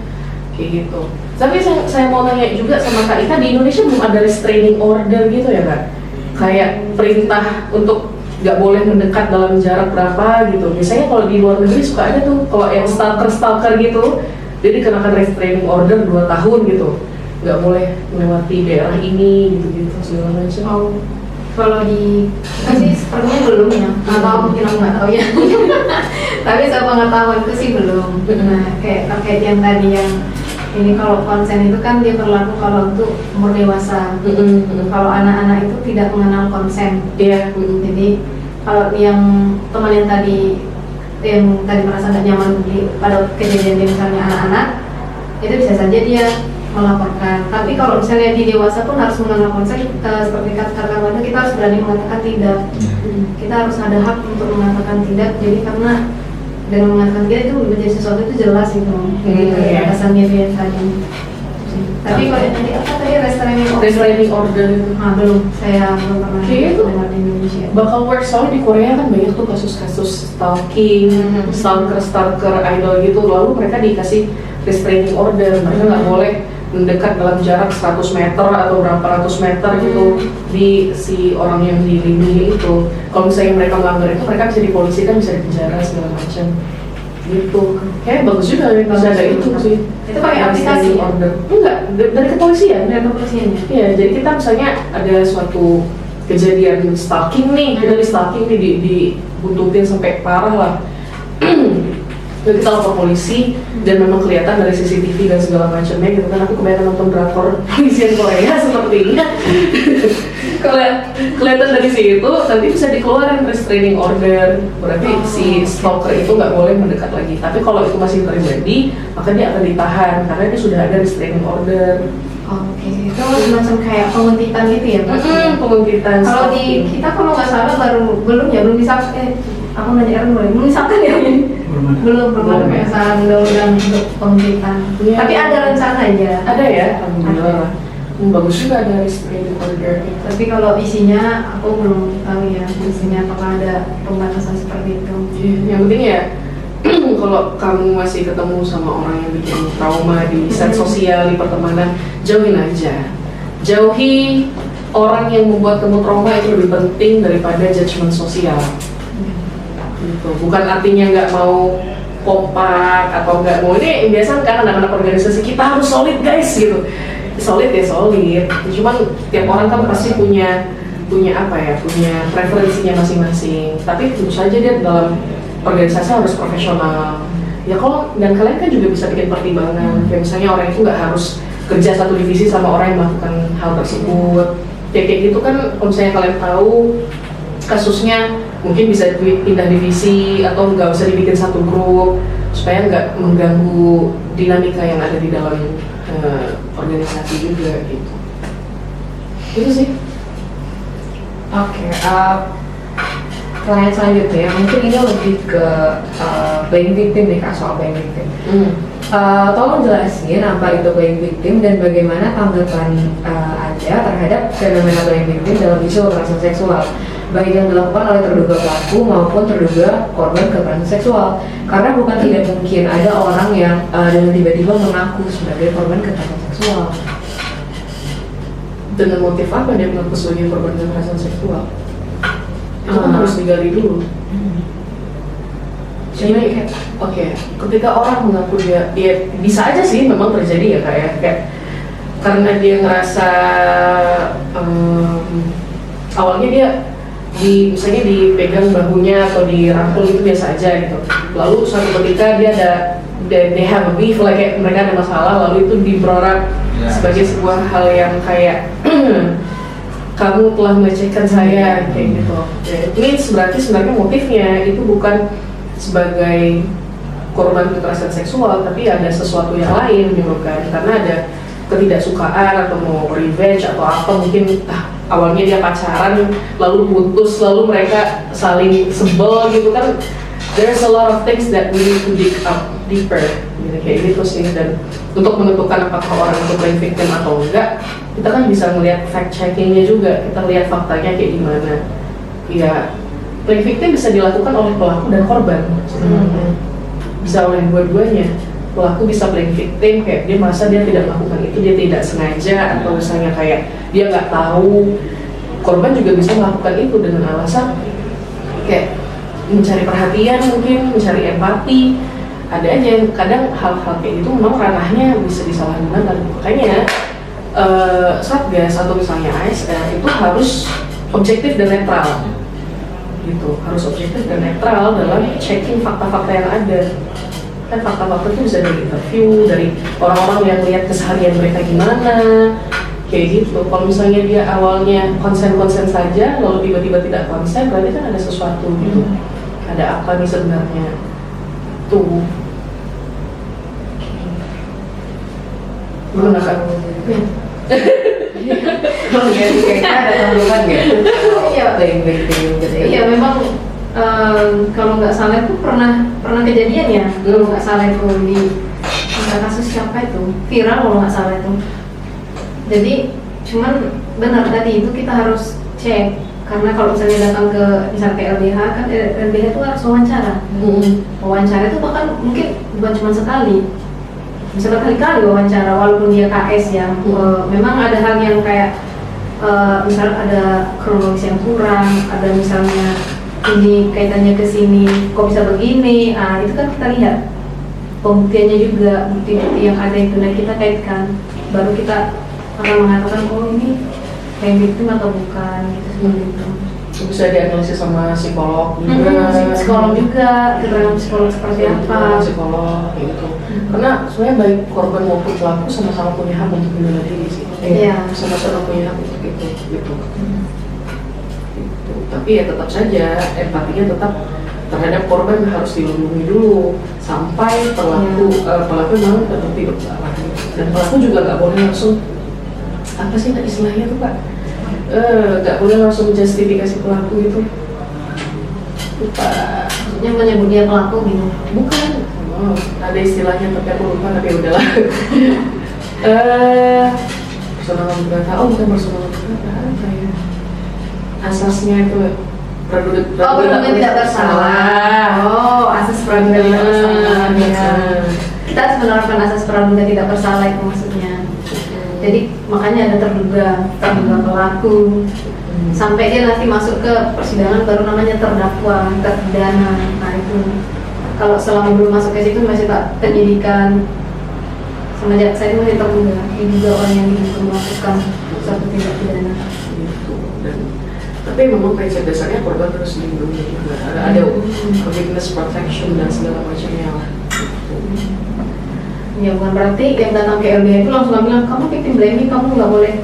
kayak gitu. Tapi saya mau nanya juga sama Kak Ika, di Indonesia belum ada restraining order gitu ya Kak? Kayak perintah untuk nggak boleh mendekat dalam jarak berapa gitu. Biasanya kalau di luar negeri suka ada tuh kalau yang stalker gitu, dia dikenakan restraining order 2 tahun gitu, nggak boleh melewati daerah ini gitu segala macam. Oh, kalau di kita sih sepertinya belum ya, atau mungkin aku nggak tahu ya. Tapi sepengetahuanku sih belum. Nah, kayak terkait yang tadi yang ini, kalau konsen itu kan dia berlaku kalau untuk umur dewasa. Kalau anak-anak itu tidak mengenal konsen. Iya. Jadi kalau yang teman yang tadi merasa nggak nyaman pada kejadian dia misalnya anak-anak, itu bisa saja dia melaporkan. Tapi kalau misalnya di dewasa pun harus mengenal konsen, seperti kata Wanda, kita harus berani mengatakan tidak. Kita harus ada hak untuk mengatakan tidak. Jadi karena dengan mengatakan tidak itu menjadi sesuatu itu jelas gitu. Jadi alasannya dia tadi. Tapi kalau yang tadi apa tadi restraining order itu belum, saya belum pernah dengar di Indonesia. Bakal work, soalnya di Korea kan banyak tuh kasus-kasus stalking, stalker idol gitu, lalu mereka dikasih restraining order, mereka nggak boleh mendekat dalam jarak 100 meter atau berapa ratus meter gitu di si orang yang dilindungi itu. Kalau misalnya mereka melanggar itu, mereka bisa dipolisikan, bisa dipenjara segala macam gitu. Kayak bagus juga ya bisa ada itu sih. Itu pakai aplikasi order? Enggak, dari kepolisian. Dari kepolisiannya. Iya, jadi kita misalnya ada suatu kejadian stalking nih, kita di stalking nih, dibuntutin sampai parah lah. Jadi kita lapor polisi dan memang kelihatan dari CCTV dan segala macamnya gitu kan. Aku kebanyakan nonton drakor polisian Korea sepertinya. Kelihatan dari situ nanti bisa dikeluarin restraining order, berarti si stalker itu nggak boleh mendekat lagi. Tapi kalau itu masih terjadi, maka dia akan ditahan karena dia sudah ada restraining order. Oke, itu semacam kayak penguntitan gitu ya, Pak? Penguntitan. Kalau di kita kalau nggak salah belum bisa. Aku nanya Aaron belum misalkan ya? Belum misalkan undang-undang untuk penguntitan. Ya. Tapi ada rencananya. Ada ya, alhamdulillah. Bagus juga ada restraining order. Tapi kalau isinya aku belum tahu ya, isinya apakah ada pembatasan seperti itu. Yang penting ya, kalau kamu masih ketemu sama orang yang bikin trauma di set sosial, di pertemanan, jauhin aja. Jauhi orang yang membuat kamu trauma, itu lebih penting daripada judgement sosial. Gitu. Bukan artinya nggak mau kompak atau nggak mau, ini biasa kan anak-anak organisasi kita harus solid guys gitu. Solid ya solid, cuman tiap orang kan pasti punya apa ya, punya preferensinya masing-masing. Tapi tentu saja dia dalam organisasi harus profesional. Ya kalau, dan kalian kan juga bisa bikin pertimbangan, kayak misalnya orang itu nggak harus kerja satu divisi sama orang yang melakukan hal tersebut. Kayak gitu kan, kalau misalnya kalian tahu kasusnya, mungkin bisa pindah divisi atau nggak usah dibikin satu grup supaya nggak mengganggu dinamika yang ada di dalam organisasi juga gitu. Itu sih. Oke, pertanyaan selanjutnya mungkin ini lebih ke playing victim nih Kak, soal playing victim. Tolong jelasin apa itu playing victim dan bagaimana tanggapan Anda terhadap fenomena playing victim dalam isu kekerasan seksual, baik yang dilakukan oleh terduga pelaku maupun terduga korban kekerasan seksual. Karena bukan tidak mungkin ada orang yang dengan tiba-tiba mengaku sebagai korban kekerasan seksual. Dengan motif apa dia mengaku sebagai korban kekerasan seksual? Itu kan harus digali dulu. Jadi, ketika orang mengaku dia bisa aja sih memang terjadi ya kayak karena dia ngerasa awalnya dia misalnya dipegang bahunya atau dirangkul itu biasa aja gitu. Lalu suatu ketika they have a beef, kayak mereka ada masalah, lalu itu dibrorak sebagai sebuah hal yang kayak kamu telah melecehkan saya kayak gitu. Ini berarti sebenarnya motifnya itu bukan sebagai korban kekerasan seksual, tapi ada sesuatu yang lain menyebabkan, karena ada ketidaksukaan atau mau revenge atau apa, mungkin awalnya dia pacaran lalu putus lalu mereka saling sebel gitu kan. There's a lot of things that we need to dig up deeper gitu, kayak gitu sih. Dan untuk menentukan apakah orang itu playing victim atau enggak, kita kan bisa melihat fact checkingnya juga, kita lihat faktanya kayak gimana. Ya, playing victim bisa dilakukan oleh pelaku dan korban sebenarnya. Bisa oleh dua-duanya. Pelaku bisa playing victim, kayak dia merasa dia tidak melakukan itu, dia tidak sengaja, atau misalnya kayak dia nggak tahu. Korban juga bisa melakukan itu dengan alasan kayak mencari perhatian mungkin, mencari empati. Ada aja yang kadang hal-hal kayak gitu memang ranahnya bisa disalahgunakan. Makanya Satgas atau misalnya ASN itu harus objektif dan netral gitu, harus objektif dan netral dalam checking fakta-fakta yang ada. Kan fakta-fakta itu bisa dari interview, dari orang-orang yang lihat keseharian mereka gimana, kayak gitu. Kalau misalnya dia awalnya konsen-konsen saja, lalu tiba-tiba tidak konsen, berarti kan ada sesuatu gitu. Ada apa nih sebenarnya? Tuh. Gimana Kak? Kalau dari kita ada tambahan nggak? Iya. Iya memang kalau nggak salah itu pernah kejadian ya. Kalau nggak salah itu di kasus siapa itu viral kalau nggak salah itu. Jadi cuman benar tadi itu kita harus cek, karena kalau misalnya datang ke misalnya ke LBH kan LBH itu harus wawancara. Wawancara itu bahkan mungkin bukan cuma sekali, bisa berkali-kali wawancara walaupun dia KS ya. Memang ada hal yang kayak misalnya ada kronologis yang kurang, ada misalnya ini kaitannya ke sini kok bisa begini, itu kan kita lihat pembuktiannya juga, bukti-bukti yang ada itu, dan kita kaitkan, baru kita akan mengatakan oh ini kayak victim atau bukan gitu, seperti itu. Bisa dianalisis sama psikolog juga. Psikolog juga, keterangan psikolog seperti apa. Psikolog gitu. Karena sebenarnya baik korban maupun pelaku sama-sama punya hak untuk membela diri sih. Iya. Sama-sama punya hak untuk itu. Gitu. Tapi ya tetap saja empatinya tetap terhadap korban harus dilindungi dulu sampai pelaku memang terbukti bersalah. Dan pelaku juga nggak boleh langsung apa sih istilahnya tuh Pak? Nggak boleh langsung justifikasi pelaku gitu. Lupa. Maksudnya menyebut dia pelaku gitu? Bukan. Ada istilahnya tapi aku lupa, tapi udahlah. Personal berkata, bukan personal berkata, apa ya? Asasnya itu praduga tidak bersalah. Asas praduga tidak bersalah. Ya. Kita harus menerapkan asas praduga tidak bersalah itu maksudnya. Jadi makanya ada terduga pelaku. Sampai dia nanti masuk ke persidangan baru namanya terdakwa, terpidana. Nah itu kalau selama belum masuk ke situ masih tak penyidikan, sama jaksa itu masih terduga. Diduga orang yang diduga melakukan suatu tindak pidana. Tapi memang prinsip dasarnya korban terus dilindungi juga. Ada witness protection dan segala macamnya lah. Ya bukan berarti yang datang ke LBH itu langsung bilang kamu victim blaming, kamu nggak boleh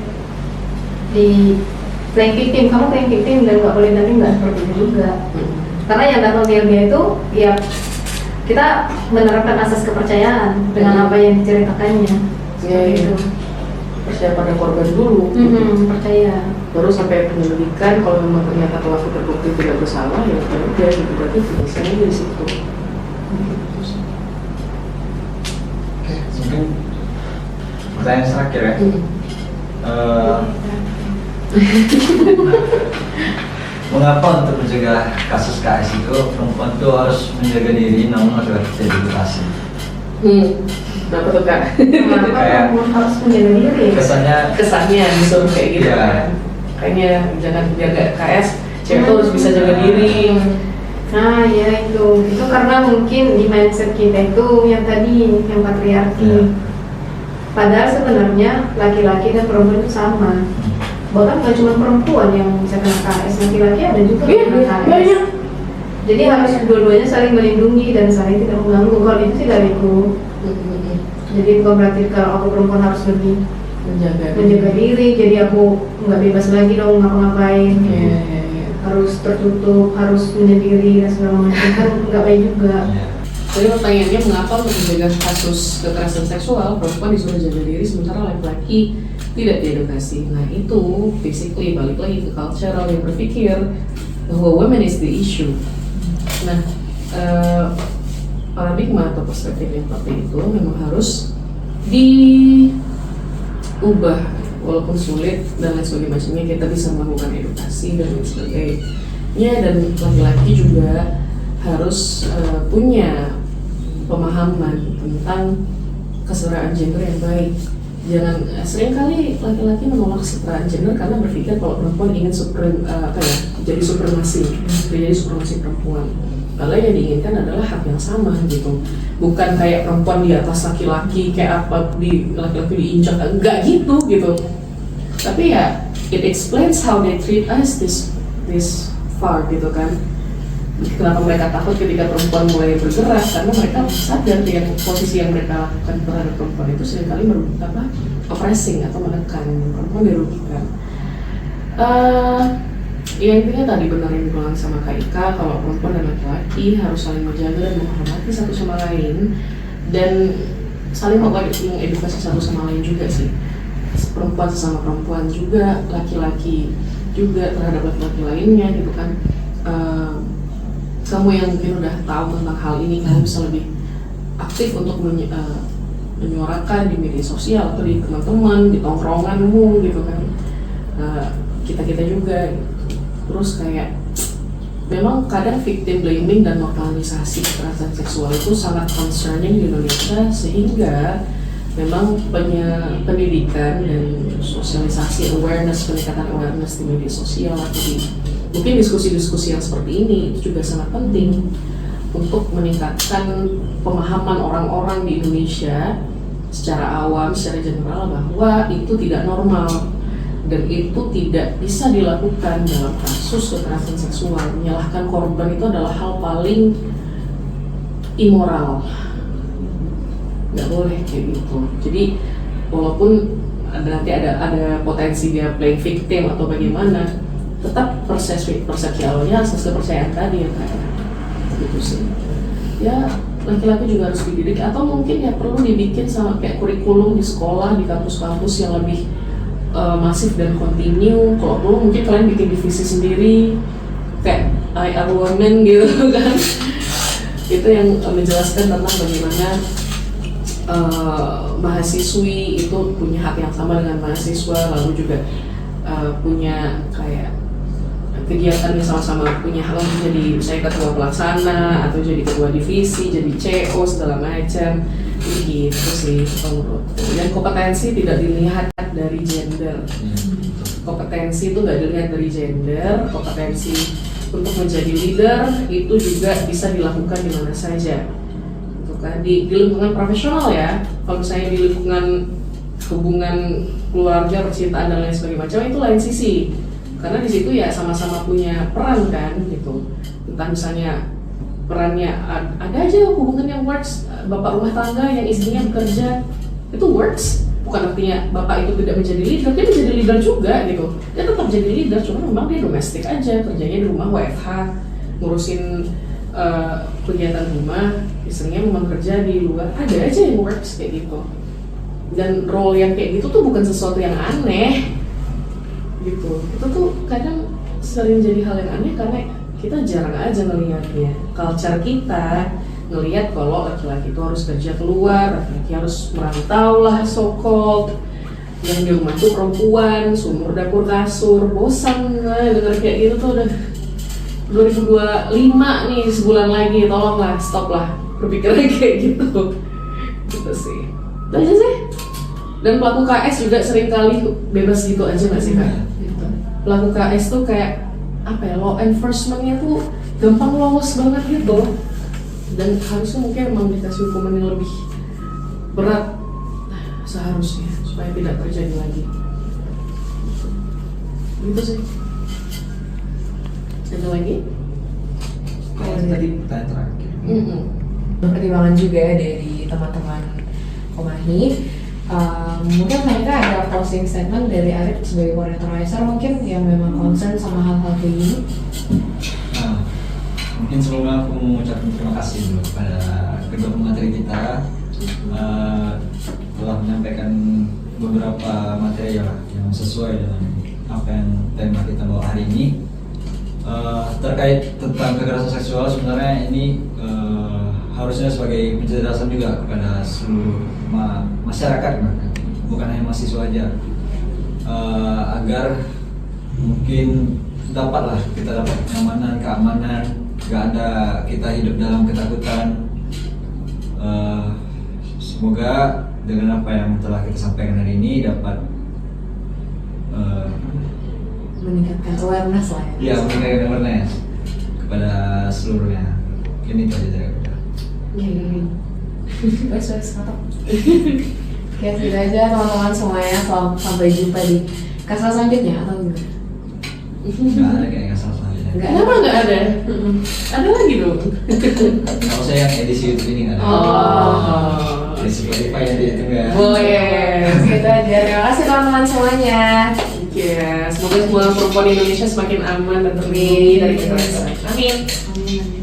di playing victim, kamu playing victim dan nggak boleh nanti, nggak seperti itu juga. Karena yang datang ke LBH itu ya kita menerapkan asas kepercayaan dengan apa yang diceritakannya. Iya. Percaya pada korban dulu. Percaya. Baru sampai penyelidikan, kalau memang ternyata pelaku terbukti tidak bersalah ya udah gitu, berarti penyelesaiannya di situ. Mungkin pertanyaan terakhir ya. Mengapa untuk mencegah kasus KS itu perempuan itu harus menjaga diri namun laki-laki tidak dibatasi? Kenapa tuh Kak? Kayak harus menjaga diri. Kesannya disuruh kayak gitu kan. Kayaknya jangan jaga KS, cewek tuh harus bisa jaga diri. Nah ya itu karena mungkin di mindset kita itu yang tadi yang patriarki. Padahal sebenarnya laki-laki dan perempuan itu sama. Bahkan gak cuma perempuan yang bisa kena KS, laki-laki ada juga yang kena KS. Banyak. Jadi harus dua-duanya saling melindungi dan saling tidak mengganggu. Kalau itu sih dariku. Jadi bukan berarti kalau aku perempuan harus lebih menjaga diri. Jadi aku nggak bebas lagi dong ngapa-ngapain. Harus tertutup, harus menyendiri dan segala macam, kan nggak baik juga. Jadi pertanyaannya mengapa untuk menjaga kasus kekerasan seksual perempuan disuruh jaga diri sementara laki-laki tidak diedukasi. Nah itu basically balik lagi ke cultural yang berpikir bahwa women is the issue. Nah paradigma atau perspektif yang seperti itu memang harus diubah, walaupun sulit dan lain sebagainya. Kita bisa melakukan edukasi dan lain sebagainya, dan laki-laki juga harus punya pemahaman tentang kesetaraan gender yang baik. Jangan, seringkali laki-laki menolak kesetaraan gender karena berpikir kalau perempuan ingin jadi supremasi, jadi supremasi perempuan. Padahal yang diinginkan adalah hak yang sama gitu. Bukan kayak perempuan di atas laki-laki, kayak apa di laki-laki diinjak, enggak gitu. Tapi ya it explains how they treat us this far gitu kan. Kenapa mereka takut ketika perempuan mulai bergerak, karena mereka sadar yang posisi yang mereka lakukan terhadap perempuan itu seringkali oppressing atau menekan perempuan, dirugikan. Ya intinya tadi benar yang dibilang sama Kak Ika, kalau perempuan dan laki-laki harus saling menjaga dan menghormati satu sama lain dan saling mengedukasi satu sama lain juga sih. Perempuan sesama perempuan juga, laki-laki juga terhadap laki-laki lainnya gitu kan. Kamu yang mungkin udah tahu tentang hal ini, kamu bisa lebih aktif untuk menyuarakan di media sosial atau di teman-teman, di tongkronganmu gitu kan. Kita juga gitu. Terus kayak memang kadang victim blaming dan normalisasi kekerasan seksual itu sangat concerning di Indonesia, sehingga memang pendidikan dan sosialisasi peningkatan awareness di media sosial atau di mungkin diskusi-diskusi yang seperti ini itu juga sangat penting untuk meningkatkan pemahaman orang-orang di Indonesia secara awam, secara general bahwa itu tidak normal dan itu tidak bisa dilakukan dalam kasus kekerasan seksual. Menyalahkan korban itu adalah hal paling immoral, nggak boleh kayak gitu. Jadi walaupun nanti ada potensi dia playing victim atau bagaimana, tetap persepsi awalnya asas kepercayaan tadi ya kayak gitu sih. Ya laki-laki juga harus dididik atau mungkin ya perlu dibikin sama kayak kurikulum di sekolah, di kampus-kampus yang lebih masif dan kontinu. Kalau perlu mungkin kalian bikin divisi sendiri kayak I Am Woman gitu kan. Itu yang menjelaskan tentang bagaimana mahasiswi itu punya hak yang sama dengan mahasiswa, lalu juga punya kayak kegiatan yang sama-sama punya hak untuk jadi misalnya ketua pelaksana atau jadi ketua divisi, jadi CO segala macam gitu sih menurutku. Dan kompetensi tidak dilihat dari gender. Kompetensi itu nggak dilihat dari gender. Kompetensi untuk menjadi leader itu juga bisa dilakukan di mana saja. Gitu kan, di lingkungan profesional ya. Kalau misalnya di lingkungan hubungan keluarga, percintaan dan lain sebagainya macam itu lain sisi. Karena di situ ya sama-sama punya peran kan gitu. Entah misalnya perannya ada aja hubungan yang works, bapak rumah tangga yang istrinya bekerja itu works. Bukan artinya bapak itu tidak menjadi leader, dia menjadi leader juga gitu. Dia tetap jadi leader, cuma memang dia domestik aja, kerjanya di rumah WFH, ngurusin kegiatan rumah, istrinya memang kerja di luar. Ada aja yang works kayak gitu. Dan role yang kayak gitu tuh bukan sesuatu yang aneh gitu. Itu tuh kadang sering jadi hal yang aneh karena kita jarang aja ngelihatnya. Culture kita ngelihat kalau laki-laki itu harus kerja keluar, laki-laki harus merantau lah so-called. Yang di rumah tuh perempuan, sumur dapur kasur, bosan denger kayak gitu tuh udah 2025 nih, sebulan lagi, tolonglah stop lah berpikirnya kayak gitu. Gitu sih. Itu aja sih. Dan pelaku KS juga seringkali bebas gitu aja nggak sih Kak? Pelaku KS tuh kayak apa ya, law enforcementnya tuh gampang lolos banget gitu. Dan harusnya mungkin memang dikasih hukuman yang lebih berat seharusnya supaya tidak terjadi lagi. Gitu sih. Ada lagi? Kalau tadi pertanyaan terakhir. Pertimbangan juga dari teman-teman Komahi. Mungkin mereka ada closing statement dari Arif sebagai koordinator mungkin yang memang concern sama hal-hal kayak gini. Mungkin sebelumnya aku mengucapkan terima kasih dulu kepada kedua pemateri kita telah menyampaikan beberapa materi yang sesuai dengan apa yang tema kita bawa hari ini. Terkait tentang kekerasan seksual, sebenarnya ini harusnya sebagai penjelasan juga kepada seluruh masyarakat, bukan hanya mahasiswa aja, agar mungkin kita dapat keamanan, nggak ada kita hidup dalam ketakutan. Semoga dengan apa yang telah kita sampaikan hari ini dapat Meningkatkan awareness lah ya. ya meningkatkan awareness kepada seluruhnya. Ini itu aja dari aku. Wes mantap. Oke, gitu aja teman-teman semuanya. Sampai jumpa di kasal selanjutnya atau gimana? Nggak ada kayaknya salah selanjutnya. Kenapa nggak ada? Ada lagi dong. Kalau saya yang edisi YouTube ini nggak ada. Oh. Di Spotify yang itu nggak. Boleh. Gitu aja. Terima kasih teman-teman semuanya. Ya, semoga semua perempuan Indonesia semakin aman dan terlindungi dari kekerasan. Amin. Amin.